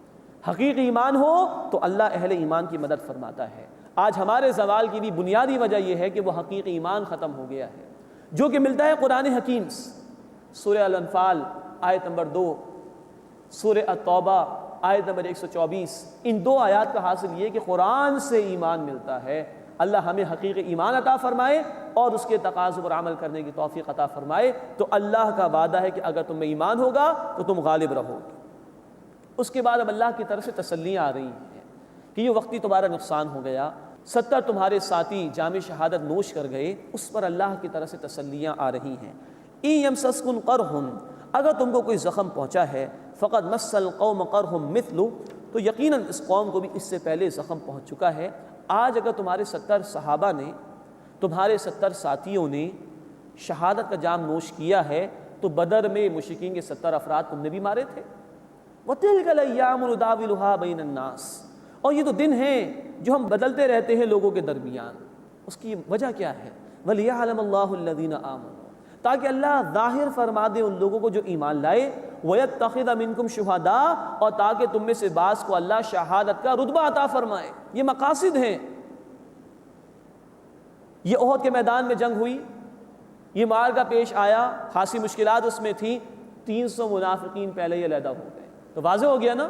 حقیقی ایمان ہو تو اللہ اہل ایمان کی مدد فرماتا ہے۔ آج ہمارے زوال کی بھی بنیادی وجہ یہ ہے کہ وہ حقیقی ایمان ختم ہو گیا ہے، جو کہ ملتا ہے قرآن حکیم سے۔ سورہ الانفال آیت نمبر 2، سورہ التوبہ آیت نمبر 124، ان دو آیات کا حاصل یہ کہ قرآن سے ایمان ملتا ہے۔ اللہ ہمیں حقیقی ایمان عطا فرمائے اور اس کے تقاضوں پر عمل کرنے کی توفیق عطا فرمائے۔ تو اللہ کا وعدہ ہے کہ اگر تم میں ایمان ہوگا تو تم غالب رہو گے۔ اس کے بعد اب اللہ کی طرف سے تسلیاں آ رہی ہیں کہ یہ وقتی تمہارا نقصان ہو گیا، 70 تمہارے ساتھی جام شہادت نوش کر گئے، اس پر اللہ کی طرف سے تسلیاں آ رہی ہیں۔ ان یمسسکم قرح، اگر تم کو کوئی زخم پہنچا ہے، فقد مس القوم قرح مثلہ، تو یقیناً اس قوم کو بھی اس سے پہلے زخم پہنچ چکا ہے۔ آج اگر تمہارے 70 صحابہ نے، تمہارے 70 ساتھیوں نے شہادت کا جام نوش کیا ہے، تو بدر میں مشرکین کے 70 افراد تم نے بھی مارے تھے۔ وَتِلْكَ الْأَيَّامُ نُدَاوِلُهَا بَيْنَ النَّاسِ، اور یہ تو دن ہیں جو ہم بدلتے رہتے ہیں لوگوں کے درمیان۔ اس کی وجہ کیا ہے؟ وَلِيَعْلَمَ اللَّهُ الَّذِينَ آمَنُوا، تاکہ اللہ ظاہر فرما دے ان لوگوں کو جو ایمان لائے، وَيَتَّخِذَ مِنْكُمْ شُهَدَاءَ، اور تاکہ تم میں سے بعض کو اللہ شہادت کا رتبہ عطا فرمائے۔ یہ مقاصد ہیں۔ یہ احد کے میدان میں جنگ ہوئی، یہ معرکہ پیش آیا، خاصی مشکلات اس میں تھیں، 300 منافقین پہلے ہی علیحدہ ہو گئے۔ تو واضح ہو گیا نا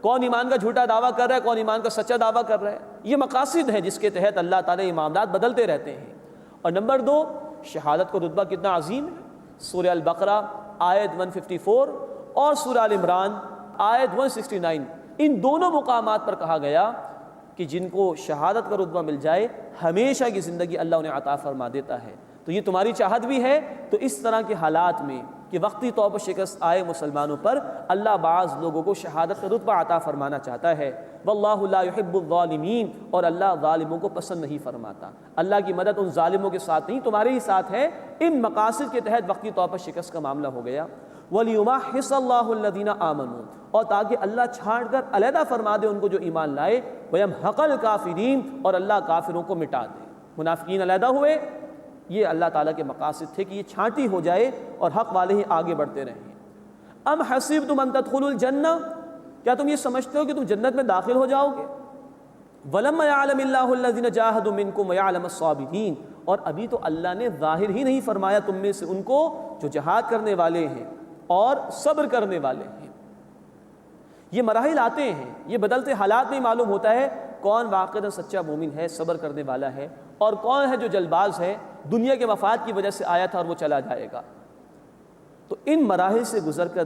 کون ایمان کا جھوٹا دعویٰ کر رہا ہے، کون ایمان کا سچا دعویٰ کر رہا ہے۔ یہ مقاصد ہیں جس کے تحت اللہ تعالیٰ معاملات بدلتے رہتے ہیں۔ اور نمبر 2، شہادت کا رتبہ کتنا عظیم ہے۔ سورہ البقرہ آیت 154 اور سورہ آل عمران آیت 169، ان دونوں مقامات پر کہا گیا کہ جن کو شہادت کا رتبہ مل جائے، ہمیشہ کی زندگی اللہ انہیں عطا فرما دیتا ہے۔ تو یہ تمہاری چاہت بھی ہے۔ تو اس طرح کے حالات میں کہ وقتی طور پر شکست آئے مسلمانوں پر، اللہ بعض لوگوں کو شہادت کا رتبہ عطا فرمانا چاہتا ہے۔ واللہ لا يحب الظالمین، اور اللہ ظالموں کو پسند نہیں فرماتا۔ اللہ کی مدد ان ظالموں کے ساتھ نہیں، تمہارے ہی ساتھ ہے۔ ان مقاصد کے تحت وقتی طور پر شکست کا معاملہ ہو گیا۔ وَلِيُمَحِّصَ اللَّهُ الَّذِينَ آمَنُوا، اور تاکہ اللہ چھانٹ کر علیحدہ فرما دے ان کو جو ایمان لائے، وَيَمْحَقَ الْكَافِرِينَ، اور اللہ کافروں کو مٹا دے۔ منافقین علیحدہ ہوئے، یہ اللہ تعالیٰ کے مقاصد تھے کہ یہ چھانٹی ہو جائے اور حق والے ہی آگے بڑھتے رہیں۔ ام حسبتم ان تدخلوا الجنہ، کیا تم یہ سمجھتے ہو کہ تم جنت میں داخل ہو جاؤ گے؟ وَلَمَّا يَعْلَمِ اللَّهُ الَّذِينَ جَاهَدُوا مِنكُمْ وَيَعْلَمَ الصَّابِرِينَ، اور ابھی تو اللہ نے ظاہر ہی نہیں فرمایا تم میں سے ان کو جو جہاد کرنے والے ہیں اور صبر کرنے والے ہیں۔ یہ مراحل آتے ہیں، یہ بدلتے حالات میں معلوم ہوتا ہے کون واقعی سچا مومن ہے، صبر کرنے والا ہے، اور کون ہے جو جلد باز ہے، دنیا کے مفاد کی وجہ سے آیا تھا اور وہ چلا جائے گا۔ تو ان مراحل سے گزر کر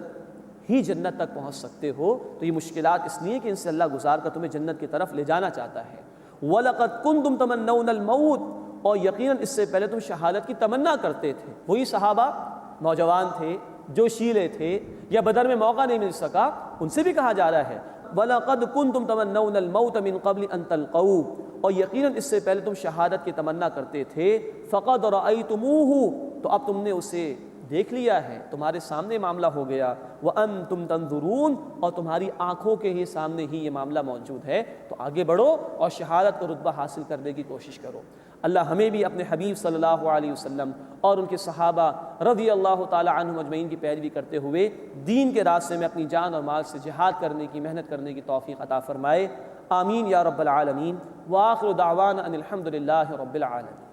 ہی جنت تک پہنچ سکتے ہو۔ تو یہ مشکلات اس لیے کہ ان سے اللہ گزار کر تمہیں جنت کی طرف لے جانا چاہتا ہے۔ وَلَقَدْ كُنْتُمْ تَمَنَّوْنَ الْمَوْتَ، اور یقیناً اس سے پہلے تم شہادت کی تمنا کرتے تھے۔ وہی صحابہ نوجوان تھے، جو شیلے تھے، یا بدر میں موقع نہیں مل سکا، ان سے بھی کہا جا رہا ہے وَلَقَدْ كُنْتُمْ تَمَنَّوْنَ الْمَوْتَ مِنْ قَبْلِ أَنْ تَلْقَوْهُ، اور یقیناً اس سے پہلے تم شہادت کی تمنا کرتے تھے۔ فَقَدْ رَأَيْتُمُوهُ، تو اب تم نے اسے دیکھ لیا ہے، تمہارے سامنے معاملہ ہو گیا۔ وَأَنْتُمْ تَنْظُرُونَ، اور تمہاری آنکھوں کے ہی سامنے ہی یہ معاملہ موجود ہے۔ تو آگے بڑھو اور شہادت کا رتبہ حاصل کرنے کی کوشش کرو۔ اللہ ہمیں بھی اپنے حبیب صلی اللہ علیہ وسلم اور ان کے صحابہ رضی اللہ تعالی عنہم اجمعین کی پیروی کرتے ہوئے دین کے راستے میں اپنی جان اور مال سے جہاد کرنے کی، محنت کرنے کی توفیق عطا فرمائے۔ آمین یا رب العالمین۔ وآخر دعوانا ان الحمد للہ رب العالمین۔